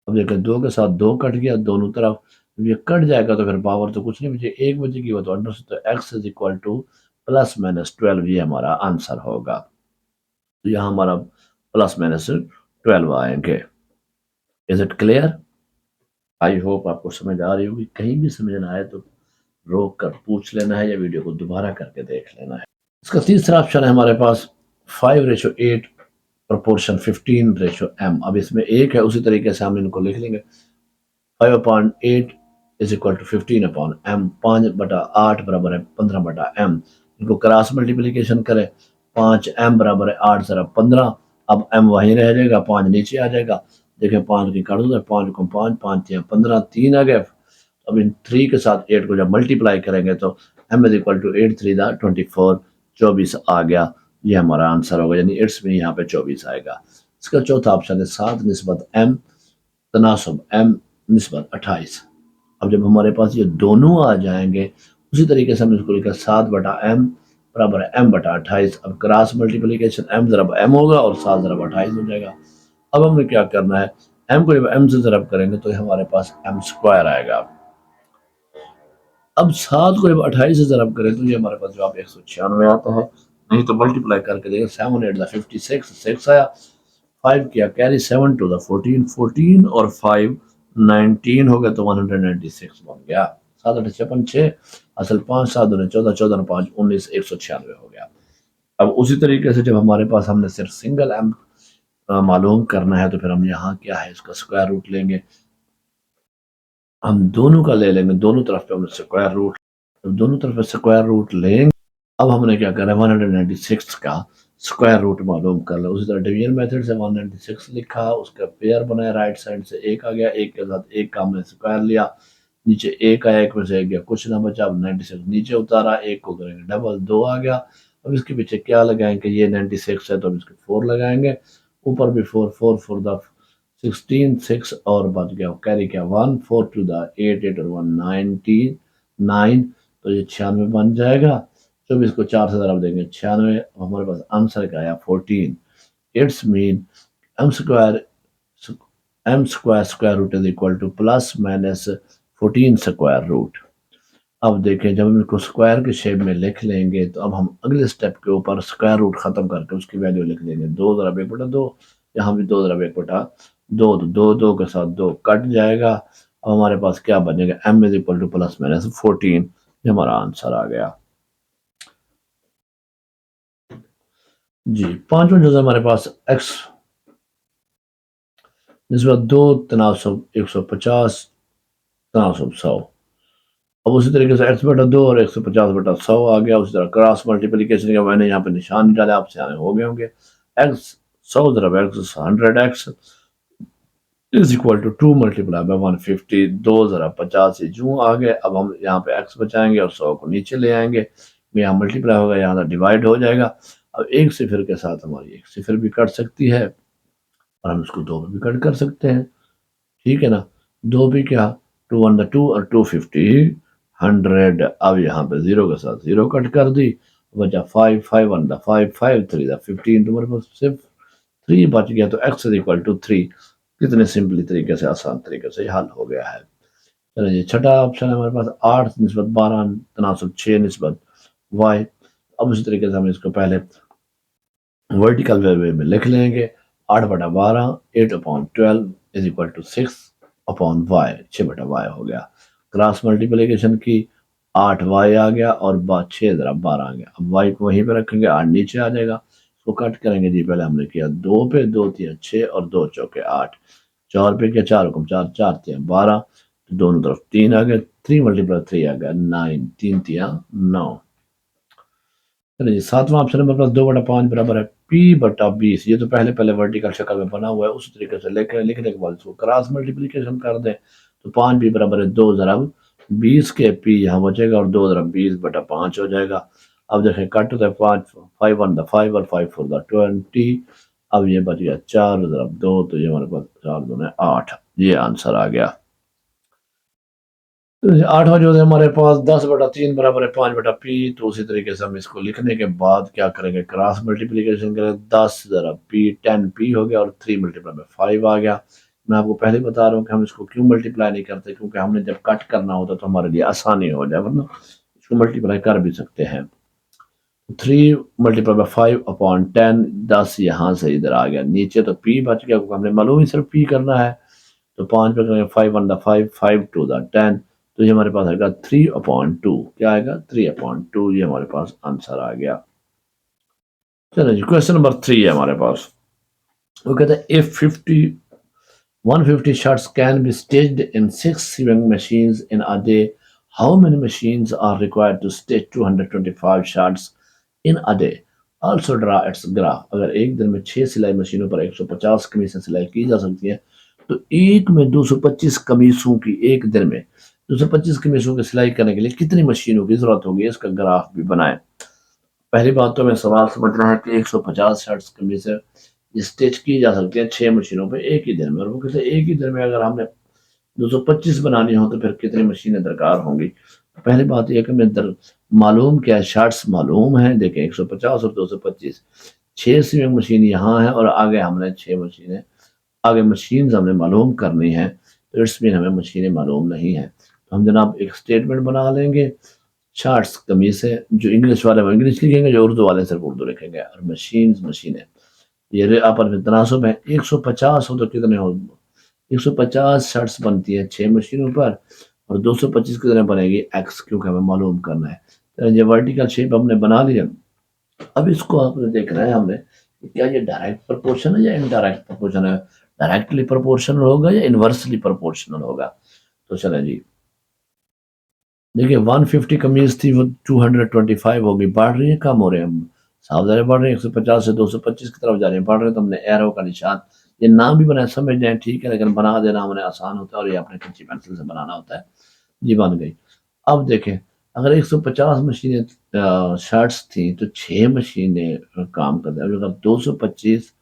اب دیکھیں 2 کے ساتھ 2 کٹ گیا دونوں طرف، یہ کٹ جائے گا تو پھر پاور تو کچھ نہیں بچے، 1 بچے گی وہ تو انڈر سے، تو x is equal to plus minus 12 یہ ہمارا آنسر ہوگا. تو یہاں ہمارا پلس مائنس 12 آئیں گے. Is it clear? I hope آپ کو سمجھ آ رہی ہوگی. کہیں بھی سمجھ نہ آئے تو روک کر پوچھ لینا ہے یا ویڈیو کو دوبارہ کر کے دیکھ لینا ہے. اس کا تیسرا آپشن ہے ہمارے پاس 5:8 پروپورشن 15:m. اب اس میں ایک ہے اسی طریقے سے ہم ان کو لکھ لیں گے 5/8 is equal to 15/m. 5/8 برابر ہے 15/m. ان کو کراس ملٹیپلیکیشن کرے 5m برابر ہے 8 ضرب 15. اب m وہیں رہ جائے گا، 5 نیچے آ جائے گا. دیکھیں 5 کی کاٹ دو، 5 کو 5 5 3 15 3 آ گئے. اب ان 3 کے ساتھ 8 کو جب ملٹیپلائی کریں گے تو m is equal to 8 3 دا 24 24 آ گیا. یہ ہمارا آنسر ہوگا، یعنی اٹس میں یہاں پہ 24 آئے گا. اس کا چوتھا آپشن ہے 7 نسبت m تناسب m نسبت 28. اب جب ہمارے پاس یہ دونوں آ جائیں گے اسی طریقے سے ہم اس کو لکھا 7/m برابر ہے m/28. اب کراس ملٹیپلیکیشن m ضرب m ہوگا اور 7 ضرب 28 ہو جائے گا. اب ہم نے کیا کرنا ہے m کو جب m سے ضرب کریں گے تو ہمارے پاس m سکوائر آئے گا. اب 7 کو جب 28 سے ضرب کریں تو یہ ہمارے پاس جواب 196 آتا ہے. نہیں تو ملٹیپلائی کر کے دیکھیں 7 8 56 6 آیا 5 کیا کیری 7 ٹو 14 14 اور 5 19 ہو گیا تو 196 بن گیا 7 8 56 6 اصل 5 7 2 14 14 5 19 196 ہو گیا۔ اب اسی طریقے سے جب ہمارے پاس ہم نے صرف سنگل ایم معلوم کرنا ہے تو پھر ہم یہاں کیا ہے اس کا اسکوائر روٹ لیں گے، ہم دونوں کا لے لیں گے، دونوں طرف پہ ہم اسکوائر روٹ دونوں طرف اسکوائر روٹ لیں گے۔ اب ہم نے کیا کرنا ہے 196 کا اسکوائر روٹ معلوم کر لیا، اسی طرح ڈویژن میتھڈ سے 196 لکھا، اس کا پیئر بنایا، رائٹ سائڈ سے ایک آ گیا، ایک کے ساتھ ایک کا ہم نے اسکوائر لیا، نیچے ایک آیا، ایک میں سے ایک گیا، کچھ نہ بچا، اب 96 نیچے اتارا، ایک کو کریں گے ڈبل، 2 آ گیا، اب اس کے پیچھے کیا لگائیں گے، یہ 96 ہے تو اب اس کے 4 لگائیں گے، اوپر بھی 4 4 4 دا 16 6 اور بچ گیا کیری کیا 1 4 ٹو دا 8 8 اور 1 9 تو یہ 96 بن جائے گا۔ جب اس کو 4 سے ضرب دیں گے 96، ہمارے پاس آنسر کا آیا 14۔ It's mean M square square root is equal to plus minus 14 square root. اب دیکھیں جب ہم اس کو اسکوائر کے شیپ میں لکھ لیں گے تو اب ہم اگلے سٹیپ کے اوپر اسکوائر روٹ ختم کر کے اس کی ویلیو لکھ دیں گے 2 ضرب 1 بٹا 2، یہاں بھی 2 ضرب 1 بٹا 2 2 2 کے ساتھ 2 کٹ جائے گا، اب ہمارے پاس کیا بنے گا M is equal to plus minus 14، یہ ہمارا آنسر آ گیا۔ جی پانچواں جو ہے ہمارے پاس ایکس نسبت 2 تناسب 150 تناسب 100، اب اسی طریقے سے ایکس بٹا 2 اور 150 بٹا 100 آ گیا، اسی طرح کراس ملٹیپلیکیشن کا میں نے یہاں پہ نشان نہیں ڈالا، آپ سے آنے ہو گئے ہوں گے، ایکس 100 ضرب x 100x is equal to 2 multiplied by 150، 2 ضرب 50 جو آ گئے، اب ہم یہاں پہ ایکس بچائیں گے اور 100 کو نیچے لے آئیں گے، یہاں ملٹیپلائی ہوگا، یہاں ڈیوائڈ ہو جائے گا، اب ایک صفر کے ساتھ ہماری ایک صفر بھی کٹ سکتی ہے اور ہم اس کو 2 بھی کٹ کر سکتے ہیں، ٹھیک ہے نا، 2 بھی کیا 2 1 2 اور 250 100، اب یہاں پہ 0 کے ساتھ 0 کٹ کر دی، بچا 5 5 1 5 5 3 15، تمہارے پاس صرف 3 بچ گیا تو x is equal to 3، کتنے سمپلی طریقے سے آسان طریقے سے یہ حل ہو گیا ہے۔ چلیں جی چھٹا آپشن ہے ہمارے پاس 8 نسبت 12 تناسب 6 نسبت y، اب اسی طریقے سے ہم اس کو پہلے ورٹیکل وے میں لکھ لیں گے، 8 بٹا 12 8 upon 12 is equal to 6 upon y، 6 بٹا y ہو گیا، کراس ملٹیپلیکیشن کی 8 y آ گیا اور 6 ضرب 12 آ گیا، اب y کو وہیں پہ رکھیں گے 8 نیچے آ جائے گا، اس کو کٹ کریں گے، جی پہلے ہم نے کیا 2 پہ 2 3 6 اور 2 چوکے 8، 4 پہ کیا 4 حکم 4 4 3 12، تو دونوں طرف 3 آ گئے، 3 ملٹیپلائی 3 آ گیا 9، 3 3 9۔ چلیں جی ساتواں آپشن نمبر پاس 2 بٹا 5 برابر ہے پی بٹا 20، یہ تو پہلے ورٹیکل شکل میں بنا ہوا ہے، اسی طریقے سے لکھنے کے بعد اس کو کراس ملٹیپلیکیشن کر دیں تو 5 پی برابر ہے 2 ضرب 20 کے پی یہاں بچے گا اور 2 ضرب 20 بٹا 5 ہو جائے گا، اب دیکھیں کٹ ہوتا ہے 5 1 دا 5 اور 5 4 دا 20، اب یہ بچ گیا 4 ضرب 2 تو یہ ہمارے پاس 4 2 8، یہ آنسر آ گیا۔ 8واں جو ہے ہمارے پاس 10 بٹا 3 برابر ہے 5 بٹا پی، تو اسی طریقے سے ہم اس کو لکھنے کے بعد کیا کریں گے کراس ملٹیپلیکیشن کریں، 10 ضرب پی 10 پی ہو گیا اور 3 ملٹیپلائی میں 5 آ گیا، میں آپ کو پہلے بتا رہا ہوں کہ ہم اس کو کیوں ملٹیپلائی نہیں کرتے، کیونکہ ہم نے جب کٹ کرنا ہوتا تو ہمارے لیے آسانی ہو جائے، ورنہ اس کو ملٹیپلائی کر بھی سکتے ہیں، 3 ملٹیپلائی بائی 5 اپون 10، 10 یہاں سے ادھر آ گیا، نیچے تو پی بچ گیا کیونکہ ہم نے معلوم ہی صرف پی کرنا ہے، تو 5 پہ کریں گے 5 1 دا 5 5 2 دا 10، تو یہ ہمارے پاس آئے گا 3 اپون 2، کیا آئے گا 3 اپون 2، یہ ہمارے پاس آنسر آ گیا۔ چلیں جی کویسچن نمبر 3 ہے ہمارے پاس، وہ کہتا ہے if 150 shots can be staged in 6 sewing machines in a day, how many machines are required to stage 225 shots in a day? Also draw its graph۔ اگر ایک دن میں 6 سلائی مشینوں پر 150 قمیصیں سلائی کی جا سکتی ہیں تو ایک میں 225 قمیصوں کی ایک دن میں 225 قمیصوں کی سلائی کرنے کے لیے کتنی مشینوں کی ضرورت ہوگی، اس کا گراف بھی بنائیں۔ پہلی بات تو ہمیں سوال سمجھنا ہے کہ 150 شرٹس قمیصیں اسٹیچ کی جا سکتی ہیں 6 مشینوں پہ ایک ہی دن میں، اور وہ کہتے ہیں ایک ہی دن میں اگر ہم نے 225 بنانی ہو تو پھر کتنی مشینیں درکار ہوں گی۔ پہلی بات یہ کہ ہمیں معلوم کیا ہے، شارٹس معلوم ہیں، دیکھیں 150 اور 225، 6 سیونگ مشین یہاں ہے اور آگے ہم نے 6 مشینیں، آگے مشینز ہم نے معلوم کرنی ہے، تو اٹس مین ہمیں مشینیں معلوم نہیں ہیں، تو ہم جناب ایک سٹیٹمنٹ بنا لیں گے شارٹس قمیصیں، جو انگلش والے وہ انگلش لکھیں گے، جو اردو والے صرف اردو لکھیں گے، اور مشینیں یہ آپس میں تناسب ہے۔ 150 ہو تو کتنے ہو؟ 150 شرٹس بنتی ہیں 6 مشینوں پر، اور 225 کتنے بنے گی؟ ایکس، کیونکہ ہمیں معلوم کرنا ہے۔ تو یہ ورٹیکل شیپ ہم نے بنا لیا۔ اب اس کو آپ نے دیکھنا ہے ہم نے کہ کیا یہ ڈائریکٹ پرپورشن ہے یا انڈائریکٹ پرپورشن ہے، ڈائریکٹلی پرپورشنل ہوگا یا انورسلی پرپورشنل ہوگا۔ تو چلیں جی، دیکھیے 150 قمیض تھی، وہ 225 ہوگی، بڑھ رہی ہے کم ہو رہے ہیں؟ صاف ظاہر بڑھ رہے ہیں، 150 سے 225 کی طرف جا رہے ہیں، بڑھ رہے ہیں، تو ہم نے ایرو کا نشان، یہ نام بھی بنا سمجھ جائیں ٹھیک ہے، لیکن بنا دینا ہمیں آسان ہوتا ہے، اور یہ اپنے کچی پینسل سے بنانا ہوتا ہے۔ جی بن گئی۔ اب دیکھیں، اگر 150 مشینیں شرٹس تھیں تو 6 مشینیں کام کرتے ہیں، اگر 225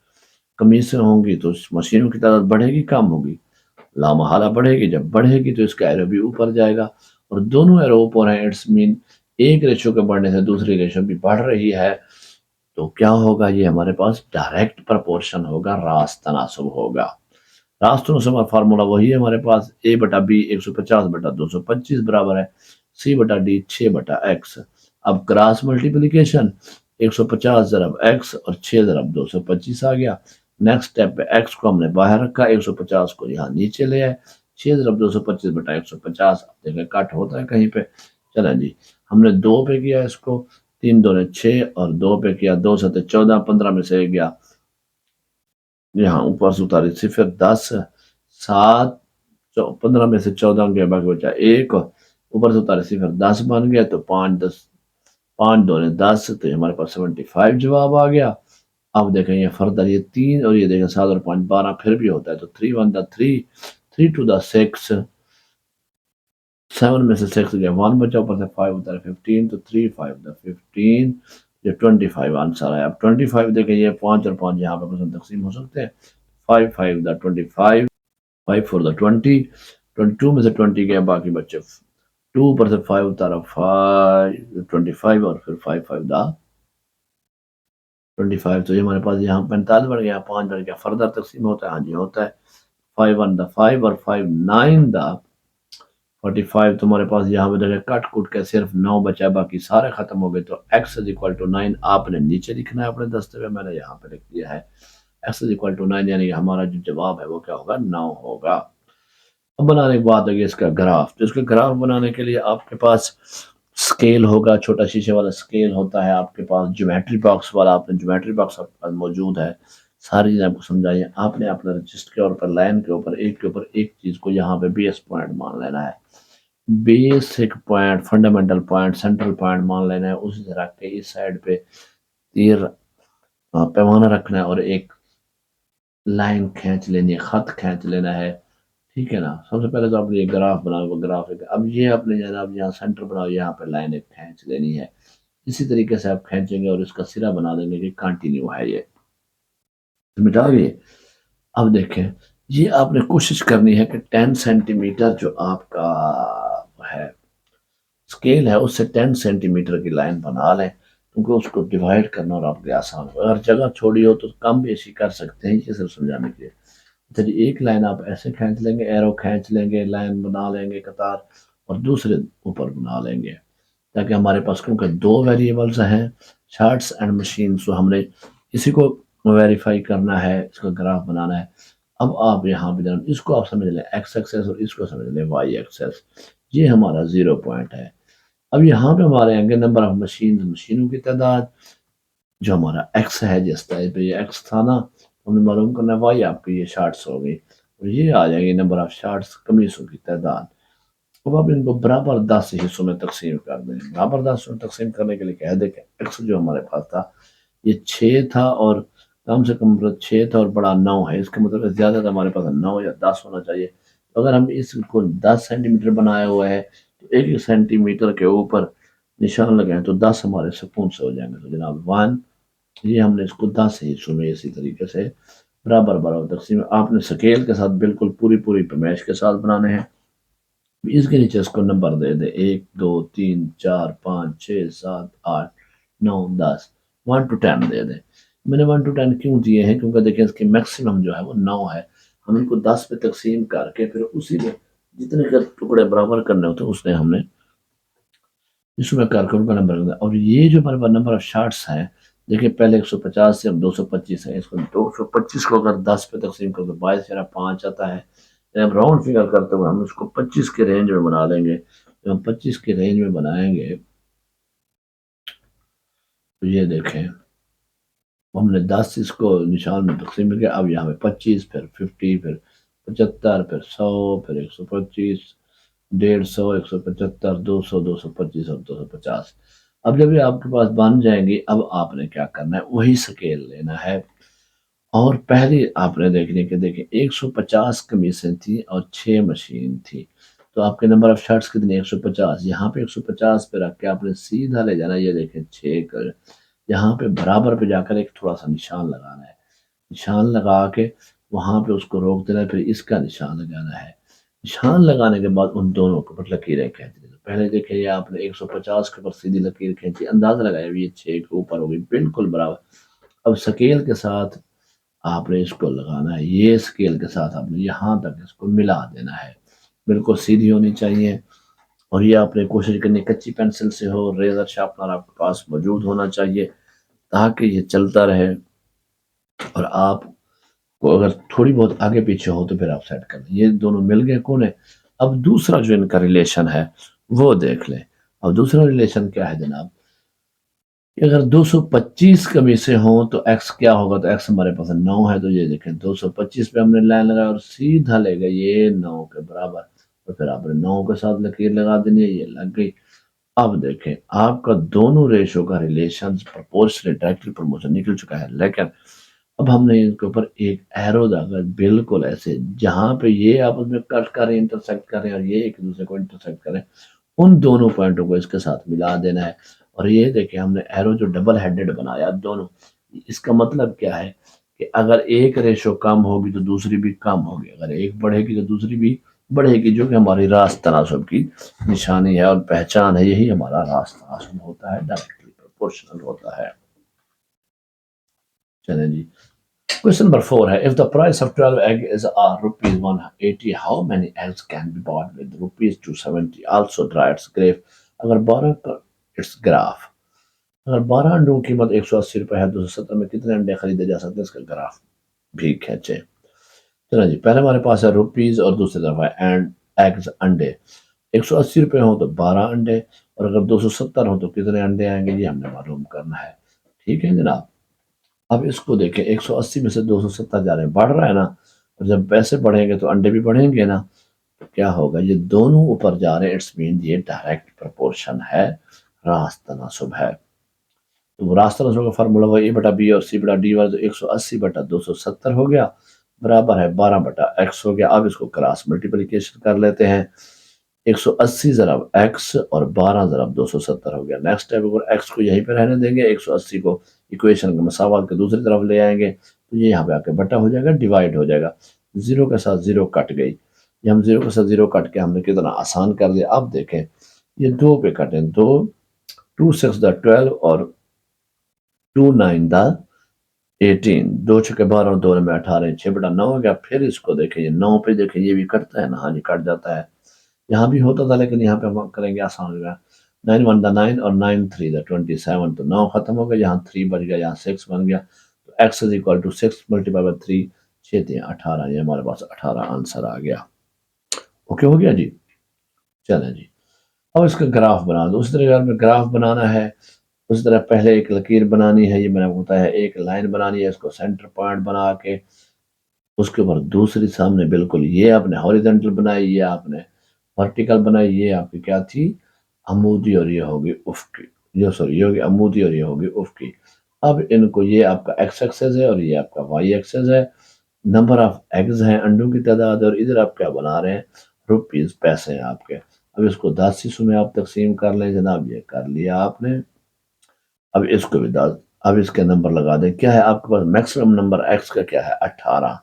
قمیصیں ہوں گی تو مشینوں کی تعداد بڑھے گی کم ہوگی؟ لامحالہ بڑھے گی، جب بڑھے گی تو اس کا ایرو بھی اوپر جائے گا، اور دونوں ایرو اوپر ہیں، اٹس مین ایک ریشو کے بڑھنے سے دوسری ریشو بھی بڑھ رہی ہے، تو کیا ہوگا؟ یہ ہمارے پاس ڈائریکٹ پرپورشن ہوگا، راست تناسب ہوگا۔ راست تناسب کا فارمولا وہی ہے ہمارے پاس، اے بٹا بی 150 بٹا 225 برابر ہے سی بٹا ڈی 6 بٹا ایکس۔ اب کراس ملٹیپلیکیشن، 150 ضرب ایکس اور 6 ضرب 225 آ گیا۔ نیکسٹ سٹیپ پہ ایکس کو ہم نے باہر رکھا، 150 کو یہاں نیچے لے آئے، 6 ضرب 225 بٹا 150، اب دیکھیں کٹ ہوتا ہے کہیں پہ؟ چلیں جی، ہم نے 2 پہ کیا اس کو، 3 2 نے 6 اور 2 پہ کیا، 2 7 14، 15 میں سے گیا یہاں اوپر سے اتاری صفر، 10 7 15 میں سے 14 گیا، باقی بچا ایک، اور اوپر سے اتارے صفر، 10 بن گیا، تو 5 10، 5 2 نے 10، تو یہ ہمارے پاس 75 جواب آ گیا۔ اب دیکھیں یہ فردر، یہ 3 اور یہ دیکھیں 7 اور 5 12 پھر بھی ہوتا ہے، تو 3 1 دا 3، 3 2 دا 6، 7 میں سے 6 گیا، 1 بچا، اوپر سے 5 اتارے 15، تو 3 5 دا 15، یہ 25 آنسر ہے۔ اب 25 دیکھیں، یہ 5 اور 5 یہاں پہ مثلا تقسیم ہو سکتے ہیں، 5 5 دا 25، 5 4 دا 20، 22 میں سے 20 گیا، باقی بچے 2 اوپر سے 5 اتارا 5 25، اور پھر 5 5 دا 25، تو یہ ہمارے پاس یہاں 45 بڑھ گیا، 5 بڑھ گیا، فردر تقسیم ہوتا ہے؟ ہاں جی ہوتا ہے، 5 1 دا 5 اور 5 9 دا 45، تمہارے پاس یہاں پہ دیکھیں کٹ کٹ کے صرف 9 بچا ہے، باقی سارے ختم ہو گئے، تو x از اکول ٹو 9 آپ نے نیچے لکھنا ہے اپنے دستے میں، میں نے یہاں پہ لکھ دیا ہے x از اکول ٹو 9، یعنی ہمارا جو جواب ہے وہ کیا ہوگا؟ 9 ہوگا۔ اب بنانے کے بعد ہے اس کا گراف، تو اس کے گراف بنانے کے لیے آپ کے پاس سکیل ہوگا، چھوٹا شیشے والا سکیل ہوتا ہے آپ کے پاس، جیومیٹری باکس والا، آپ نے جیومیٹری باکس آپ کے پاس موجود ہے، ساری چیزیں آپ کو سمجھائیے، آپ نے اپنا رجسٹر کے اوپر لائن کے اوپر ایک چیز کو یہاں پہ بیس پوائنٹ مان لینا ہے، basic point, fundamental point, central point مان لینا ہے، اسی سے رکھ کے اس سائڈ پہ تیر پیمانہ رکھنا ہے، اور ایک لائن کھینچ لینی ہے، خط کھینچ لینا ہے، ٹھیک ہے نا؟ سب سے پہلے تو آپ نے یہ گراف بنا، وہ گراف ہے، اب یہ آپ نے جناب یہاں سینٹر بناؤ، یہاں پہ لائن ایک کھینچ لینی ہے، اسی طریقے سے آپ کھینچیں گے اور اس کا سرا بنا دیں گے کہ کنٹینیو ہے، یہ مٹا گئے۔ اب دیکھیں، یہ آپ نے کوشش کرنی ہے کہ 10 سینٹی میٹر جو آپ کا ہے اسکیل ہے، اس سے 10 سینٹی میٹر کی لائن بنا لیں، کیونکہ اس کو ڈیوائڈ کرنا اور آپ کے آسان ہو، اگر جگہ چھوڑی ہو تو کم بیشی کر سکتے ہیں، یہ صرف سمجھانے کے لیے۔ اچھا جی، ایک لائن آپ ایسے کھینچ لیں گے، ایرو کھینچ لیں گے، لائن بنا لیں گے قطار، اور دوسرے اوپر بنا لیں گے، تاکہ ہمارے پاس کیونکہ 2 ویریبلز ہیں، شارٹس اینڈ مشین، سو ہم نے اسی کو ویریفائی کرنا ہے، اس کا گراف بنانا ہے۔ اب آپ یہاں پہ جناب اس کو آپ سمجھ لیں ایکس ایکسس، اور اس کو سمجھ لیں وائی ایکسس، یہ ہمارا 0 پوائنٹ ہے۔ اب یہاں پہ ہمارے آگے نمبر آف مشینوں کی تعداد، جو ہمارا ایکس ہے، جس طرح پہ یہ ایکس تھا نا، ہم نے معلوم کرنا ہے وائی، آپ کی یہ شارٹس ہو گئی، اور یہ آ جائے گی نمبر آف شارٹس، قمیصوں کی تعداد۔ اب آپ ان کو برابر 10 حصوں میں تقسیم کر دیں، برابر 10 حصوں میں تقسیم کرنے کے لیے کہہ دیں کہ ایکس جو ہمارے پاس تھا یہ 6 تھا، اور کم سے کم 6 تھا، اور بڑا 9 ہے، اس کا مطلب ہے زیادہ تر ہمارے پاس 9 یا 10 ہونا چاہیے، تو اگر ہم اس کو 10 سینٹی میٹر بنایا ہوا ہے، تو ایک سینٹی میٹر کے اوپر نشان لگائیں تو 10 ہمارے سکون سے ہو جائیں گے، تو جناب 1، یہ ہم نے اس کو 10 حصوں میں اسی طریقے سے برابر برابر تقسیم، آپ نے سکیل کے ساتھ بالکل پوری پیمائش کے ساتھ بنانے ہیں، اس کے نیچے اس کو نمبر دے دیں، 1 2 3 4 5 6 7 8 9 10، 1 to 10 دے دیں۔ میں نے 1 to 10 کیوں دیے ہیں؟ کیونکہ دیکھیں اس کی میکسیمم جو ہے وہ 9 ہے، ہم ان کو 10 پہ تقسیم کر کے پھر اسی میں جتنے کے ٹکڑے برابر کرنے ہوتے ہیں اس نے ہم نے اس میں کارکن کا نمبر لگتا ہے، اور یہ جو ہمارے پاس نمبر آف شارٹس ہیں، دیکھیں پہلے 150 سے اب 225 ہے، اس کو 225 کو اگر 10 پہ تقسیم کرو تو 22.5 آتا ہے، ہم راؤنڈ فگر کرتے ہوئے ہم اس کو 25 کے رینج میں بنا لیں گے۔ جب ہم 25 کے رینج میں بنائیں گے تو یہ دیکھیں ہم نے 10 اس کو نشان میں تقسیم کیا، اب یہاں پہ 25، پھر 50، پھر 75، پھر 100، پھر 125، 150، 175، 200، 225 اور 250۔ اب جب یہ آپ کے پاس بن جائیں گی، اب آپ نے کیا کرنا ہے، وہی سکیل لینا ہے، اور پہلے آپ نے دیکھنے کے دیکھیں 150 کمیسیں تھیں اور 6 مشین تھی، تو آپ کے نمبر آف شارٹس کتنے، 150، یہاں پہ 150 پہ رکھ کے آپ نے سیدھا لے جانا، یہ دیکھیں 6 کر یہاں پہ برابر پہ جا کر ایک تھوڑا سا نشان لگانا ہے، نشان لگا کے وہاں پہ اس کو روک دینا ہے، پھر اس کا نشان لگانا ہے، نشان لگانے کے بعد ان دونوں کے اوپر لکیریں کھینچ دیں۔ پہلے دیکھیں یہ آپ نے 150 کے اوپر سیدھی لکیر کھینچی، اندازہ لگایا یہ 6 کے اوپر ہوگی بالکل برابر۔ اب سکیل کے ساتھ آپ نے اس کو لگانا ہے، یہ سکیل کے ساتھ آپ نے یہاں تک اس کو ملا دینا ہے، بالکل سیدھی ہونی چاہیے، اور یہ آپ نے کوشش کرنی کچی پینسل سے ہو، ریزر شارپنر آپ کے پاس موجود ہونا چاہیے تاکہ یہ چلتا رہے، اور آپ کو اگر تھوڑی بہت آگے پیچھے ہو تو پھر آپ سیٹ کر لیں۔ یہ دونوں مل گئے کونے۔ اب دوسرا جو ان کا ریلیشن ہے وہ دیکھ لیں۔ اب دوسرا ریلیشن کیا ہے جناب، کہ اگر 225 کمیسیں ہوں تو ایکس کیا ہوگا، تو ایکس ہمارے پاس 9 ہے، تو یہ دیکھیں 225 پہ ہم نے لائن لگایا اور سیدھا لے گئے یہ 9 کے برابر، تو پھر آپ نے 9 کے ساتھ لکیر لگا دینی ہے، یہ لگ گئی۔ اب دیکھیں آپ کا دونوں ریشو کا ریلیشن پرپورشنل ڈائریکٹلی پروموشن نکل چکا ہے، لیکن اب ہم نے ان کے اوپر ایک ایرو داغا بالکل ایسے، جہاں پہ یہ آپس میں کٹ کریں، انٹرسیکٹ کریں، اور یہ ایک دوسرے کو انٹرسیکٹ کریں، ان دونوں پوائنٹوں کو اس کے ساتھ ملا دینا ہے، اور یہ دیکھیں ہم نے ایرو جو ڈبل ہیڈڈ بنایا دونوں، اس کا مطلب کیا ہے کہ اگر ایک ریشو کم ہوگی تو دوسری بھی کم ہوگی، اگر ایک بڑھے گی تو دوسری بھی بڑھے گی، جو کہ ہماری راست تناسب کی نشانی ہے اور پہچان ہے، یہی ہمارا راست تناسب ہوتا ہے، ڈائریکٹلی پروپورشنل ہوتا ہے۔ چلیں جی، Question number 4 ہے if the price of 12 egg is rupees 180 how many eggs can be bought with rupees 270 also draw its graph۔ اگر 12 کا its graph، اگر 12 انڈوں کی قیمت 180 روپے ہے، 270 میں کتنے انڈے خریدے جا سکتے ہیں، اس کا گراف بھی کھینچے۔ چلو جی، پہلے ہمارے پاس ہے روپیز اور دوسری طرف ہے اینڈ ایگز انڈے، 180 روپے ہوں تو 12 انڈے، اور اگر 270 ہوں تو کتنے انڈے آئیں گے، یہ ہم نے معلوم کرنا ہے، ٹھیک ہے جناب۔ اب اس کو دیکھیں 180 میں سے 270 جا رہے ہیں، بڑھ رہا ہے نا، اور جب پیسے بڑھیں گے تو انڈے بھی بڑھیں گے نا، تو کیا ہوگا، یہ دونوں اوپر جا رہے ہیں، اٹس مین یہ ڈائریکٹ پرپورشن ہے، راست تناسب ہے۔ تو راست تناسب کا فارمولا وہ اے بٹا بی اور سی بٹا ڈی والا، تو 180 بٹا 270 ہو گیا، برابر ہے 12 بٹا ایکس ہو گیا۔ اب اس کو کراس ملٹیپلیکیشن کر لیتے ہیں، 180 ضرب ایکس اور 12 ضرب 270 ہو گیا۔ نیکسٹ اسٹیپ اگر ایکس کو یہیں پہ رہنے دیں گے، 180 کو ایکویشن کے مساوات کے دوسری طرف لے آئیں گے، تو یہ یہاں پہ آ کے بٹا ہو جائے گا، ڈیوائڈ ہو جائے گا، زیرو کے ساتھ زیرو کٹ گئی، یہ ہم زیرو کے ساتھ زیرو کٹ کے ہم نے کتنا آسان کر دیا۔ اب دیکھیں یہ 2 پہ کٹیں، 2 2 6 دا 12 اور 2 9 دا 18، 2 چھکے 12 اور 2 میں 18، 6 بٹا 9 ہو گیا۔ پھر اس کو دیکھیں یہ 9 پہ دیکھیں یہ بھی کٹتا ہے نا، ہاں جی کٹ جاتا ہے، یہاں بھی ہوتا تھا لیکن یہاں پہ ہم کریں گے آسان ہو گیا، 9 1 دا 9 اور 9 3 دا 27، تو 9 ختم ہو گیا، یہاں 3 بچ گیا، یہاں 6 بن گیا، تو x is equal to 6 multiplied by 3، 6 3 18، یہ ہمارے پاس 18 آنسر آ گیا۔ اوکے ہو گیا جی، چلیں جی، اب اس کا گراف بنا دو، اس طرح اگر میں گراف بنانا ہے، اس طرح پہلے ایک لکیر بنانی ہے، یہ میں نے بتایا ہے، ایک لائن بنانی ہے، اس کو سینٹر پوائنٹ بنا کے اس کے اوپر دوسری سامنے بالکل یہ آپ نے ہاریزونٹل بنائی، یہ آپ نے ورٹیکل بنائی، یہ آپ کی کیا تھی عمودی، اور یہ ہوگی افقی، یہ ہوگی عمودی اور یہ ہوگی افقی۔ اب ان کو یہ آپ کا ایکس ایکسس ہے اور یہ آپ کا وائی ایکسس ہے، نمبر آف ایگز ہیں انڈوں کی تعداد، اور ادھر آپ کیا بنا رہے ہیں، روپیز پیسے ہیں آپ کے۔ اب اس کو 10 حصوں میں آپ تقسیم کر لیں جناب، یہ کر لیا آپ نے۔ اب اس کو بھی 10، اب اس کے نمبر لگا دیں، کیا ہے آپ کے پاس میکسیمم نمبر ایکس کا کیا ہے، 18،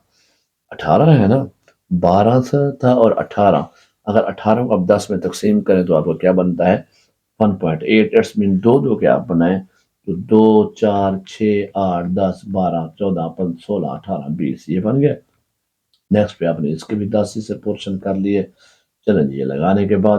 18 ہے نا، 12 سے تھا اور 18، اگر 18 کو آپ 10 میں تقسیم کریں تو آپ کو کیا بنتا ہے 1.8، اٹس مین دو دو کے آپ بنائیں تو 2 4 6 8 10 12 14 15 16 18 20، یہ بن گئے۔ نیکسٹ پہ آپ نے اس کے بھی 10 سے پورشن کر لیے، چلیں جی یہ لگانے کے بعد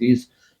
30,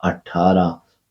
18,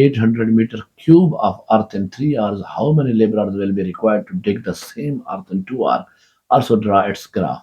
800 meter cube of earth in 3 hours, how many laborers will be required to dig the same earth in 2 hours? Also draw its graph.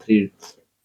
3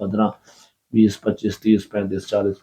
15 20 25 30 35 40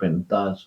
45,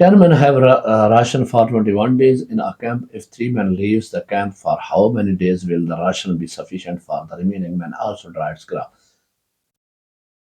10 men have ration for 21 days in a camp. If 3 men leaves the camp, for how many days will the ration be sufficient for the remaining men? Also drives graph.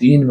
3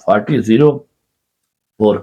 40 0 4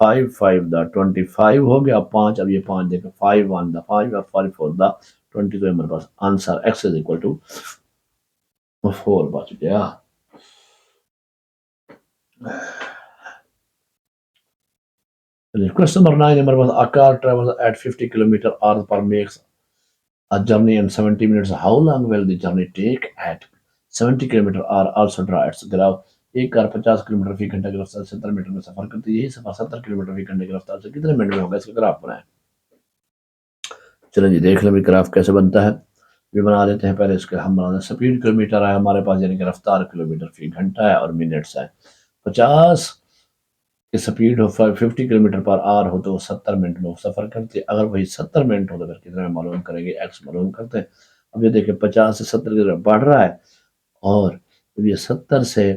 5 5 دا 25 ہو گیا 5 اب یہ 5 دیکھیں 5 1 دا 5 اور 5 4 دا 20 تو ہمارے پاس answer x is equal to 4 بچ گیا. Question number 9 ہمارے پاس a car travels at 50 kilometer hour per makes a journey in 70 minutes. How long will the journey take at 70 kilometer hour? Also draw its graph. ایک کار 50 kilometre فی گھنٹہ کی رفتار سے 70 minute میں سفر کرتی ہے. یہی سفر 70 کلومیٹر فی گھنٹے کی رفتار سے کتنے منٹ میں ہوگا؟ اس کا گراف بنائیں. چلیں جی دیکھ لیں بھی گراف کیسے بنتا ہے. یہ بنا لیتے ہیں. پہلے اس کے ہم بنا دیں. سپیڈ کلومیٹر ہے ہمارے پاس یعنی کہ رفتار کلومیٹر فی گھنٹہ ہے اور منٹس ہے. 50 کی سپیڈ ہو 50 کلومیٹر پر آور ہو تو وہ 70 منٹ میں سفر کرتی ہے. اگر وہی 70 منٹ ہو تو پھر کتنے میں معلوم کریں گے؟ ایکس معلوم کرتے ہیں. اب یہ دیکھیں 50 سے 70 کی طرف بڑھ رہا ہے اور جب یہ 70 سے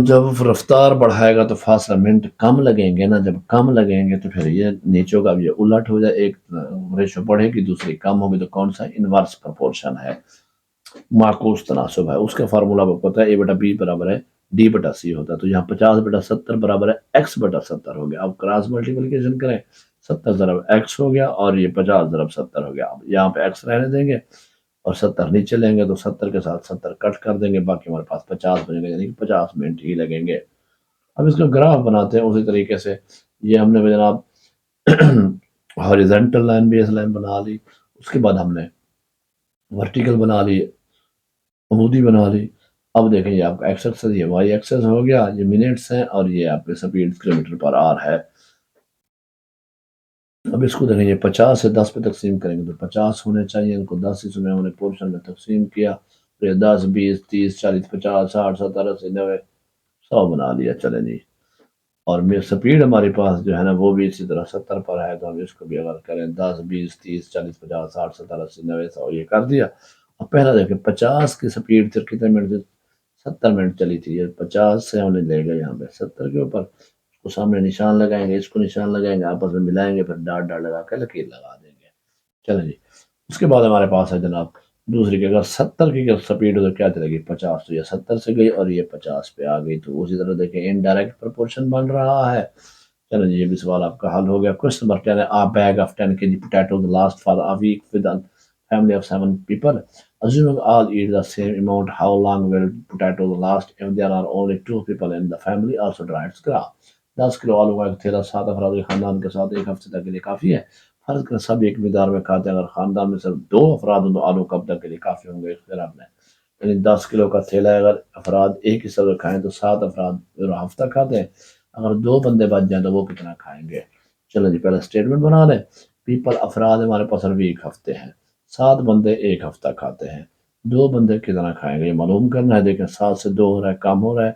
جب رفتار بڑھائے گا تو فاصلہ منٹ کم لگیں گے نا. جب کم لگیں گے تو پھر یہ نیچے کا یہ الٹ ہو جائے. ایک ریشو بڑھے گی دوسری کم ہوگی تو کون سا؟ انورس پرپورشن ہے، معکوس تناسب ہے. اس کا فارمولا آپ کو پتا ہے A بٹا B برابر ہے D بٹا C ہوتا ہے. تو یہاں 50 بٹا 70 برابر ہے X بٹا 70 ہو گیا. اب کراس ملٹیپلیکیشن کریں 70 ضرب X ہو گیا اور یہ 50 ضرب 70 ہو گیا. اب یہاں پہ X رہنے دیں گے اور 70 نیچے لیں گے تو 70 کے ساتھ 70 کٹ کر دیں گے. باقی ہمارے پاس 50 بنے گا یعنی کہ 50 منٹ ہی لگیں گے. اب اس کا گراف بناتے ہیں اسی طریقے سے. یہ ہم نے جناب ہاریزنٹل لائن بیس لائن بنا لی. اس کے بعد ہم نے ورٹیکل بنا لی، عمودی بنا لی. اب دیکھیں یہ آپ کا ایکس ایکسس یہ وائی ایکسس ہو گیا. یہ منٹس ہیں اور یہ آپ کے سپیڈ کلومیٹر پر آر ہے. اب اس کو دیکھیں یہ 50 سے 10 پہ تقسیم کریں گے تو 50 ہونے چاہیے. ان کو 10 حصوں میں ہم نے پورشن میں تقسیم کیا. پھر 10 20 30 40 50 60 70 80 90 100 بنا لیا. چلیں جی. اور سپیڈ ہمارے پاس جو ہے نا وہ بھی اسی طرح 70 پر ہے تو ہم اس کو بھی اگر کریں 10 20 30 40 50 60 70 80 90 100 یہ کر دیا. اب پہلا دیکھیں 50 کی سپیڈ پھر کتنے منٹ سے 70 منٹ چلی تھی. یہ 50 سے ہم نے لے گا یہاں پہ 70 کے اوپر اس کو سامنے نشان لگائیں گے، اس کو نشان لگائیں گے، آپس میں ملائیں گے، پھر ڈاٹ ڈاٹ لگا کے لکیر لگا دیں گے. چلیں جی. اس کے بعد ہمارے پاس ہے جناب دوسری کہ اگر 70 کی سپیڈ ہو تو کیا چلے گی 50 تو یہ 70 سے گئی اور یہ 50 پہ آ گئی. تو اسی طرح دیکھیں انڈائریکٹ پرپورشن بن رہا ہے. چلیں جی یہ بھی سوال آپ کا حل ہو گیا. کوسچن نمبر 10 ہے a bag of 10 kg potatoes last for a week with a family of 7 people. Assuming all eat the same amount, how long will potatoes last if there are only 2 people in the family? Also draw its graph. 10 کلو آلو کا ایک تھیلا 7 افراد کے خاندان کے ساتھ ایک ہفتے تک کے لیے کافی ہے. فرض کریں سب ایک مقدار میں کھاتے ہیں. اگر خاندان میں صرف 2 افراد ہوں تو آلو کب تک کے لیے کافی ہوں گے؟ اس طرح میں یعنی 10 کلو کا تھیلا ہے. اگر افراد ایک حصہ میں کھائیں تو 7 افراد ہفتہ کھاتے ہیں. اگر 2 بندے بچ جائیں تو وہ کتنا کھائیں گے؟ چلو جی پہلے اسٹیٹمنٹ بنا لیں. پیپل افراد ہمارے پاس صرف ایک ہفتے ہیں. 7 بندے ایک ہفتہ کھاتے ہیں. 2 بندے کتنا کھائیں گے یہ معلوم کرنا ہے. دیکھیں 7 سے 2 ہو رہا ہے کم ہو رہا ہے.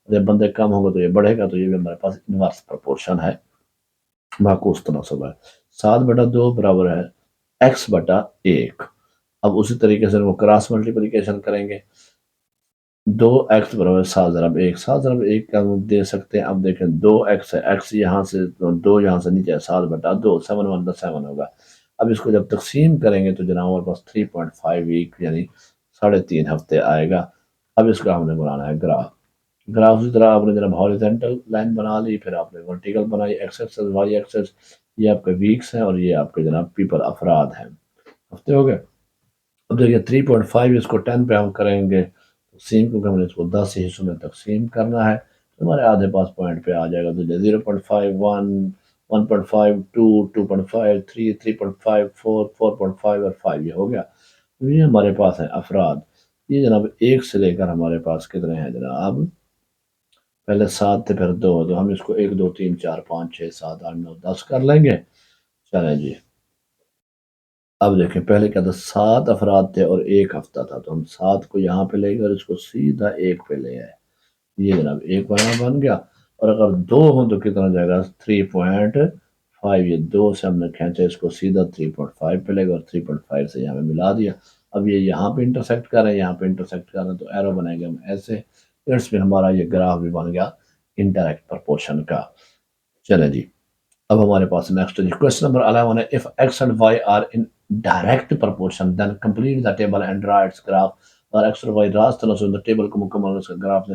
جب بندے کم ہوں گے تو یہ بڑھے گا. تو یہ بھی ہمارے پاس انورس پرپورشن ہے، معکوس تناسب ہے. 7 بٹا 2 برابر ہے x بٹا 1. اب اسی طریقے سے وہ کراس ملٹیپلیکیشن کریں گے. 2x برابر 7 ضرب 1. 7 ضرب 1 کا ہم دے سکتے ہیں. اب دیکھیں 2x ہے، x یہاں سے 2 یہاں سے نیچے 7 بٹا 2 7 1 7 ہوگا. اب اس کو جب تقسیم کریں گے تو جناب ہمارے پاس 3.5 ویک یعنی 3.5 ہفتے آئے گا. اب اس کا ہم نے بنانا ہے گراف. گراف اسی طرح آپ نے جناب ہاریزنٹل لائن بنا لی، پھر آپ نے ورٹیکل بنائی ایکس ایکسس وائی ایکسس. یہ آپ کے ویکس ہیں اور یہ آپ کے جناب پیپل افراد ہیں. ہفتے ہو گئے. اب دیکھیے 3.5 اس کو 10 پہ ہم کریں گے تقسیم، کیونکہ ہم نے اس کو 10 حصوں میں تقسیم کرنا ہے. تو ہمارے آدھے پاس پوائنٹ پہ آ جائے گا. تو 0.5 1 1.5 2 2.5 3 3.5 4 4.5 اور 5 یہ ہو گیا. یہ ہمارے پاس ہیں افراد. یہ جناب 1 سے لے کر ہمارے پاس کتنے ہیں جناب؟ پہلے 7 تھے پھر 2 تو ہم اس کو 1 2 3 4 5 6 7 8 9 10 کر لیں گے. چلیں جی. اب دیکھیں پہلے کیا تھا 7 افراد تھے اور 1 ہفتہ تھا. تو ہم 7 کو یہاں پہ لے گئے اور اس کو سیدھا 1 پہ لے آئے. یہ جناب 1 بن گیا. اور اگر 2 ہوں تو کتنا جائے گا 3.5. یہ 2 سے ہم نے کھینچا اس کو سیدھا 3.5 پہ لے گا اور 3.5 سے یہاں پہ ملا دیا. اب یہ یہاں پہ انٹرسیکٹ کر رہے ہیں، یہاں پہ انٹرسیکٹ کر رہے ہیں تو ایرو بنائیں گے ہم ایسے. اس میں ہمارا یہ گراف بھی بن گیا انڈائریکٹ پرپورشن کا. چلیں جی. اب ہمارے پاس نیکسٹ جی کوسچن نمبر 11 ہے if x and y are in direct proportion then complete the table and draw its graph. اور x اور y راست تناسب میں ٹیبل کو مکمل اس کا گراف ہے.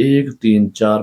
1 3 4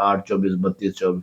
8 24 32 24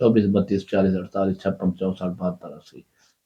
24 32 40 48 56 64 72 80।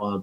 5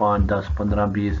5 10 15 20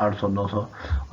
800 900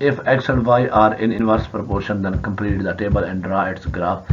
if x and y are in inverse proportion then complete the table and draw its graph.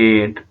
8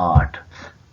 8।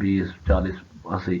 20 40 80।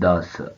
10,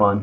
5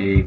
1,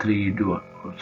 3,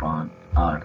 5 8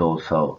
200।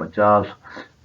50,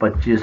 25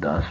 10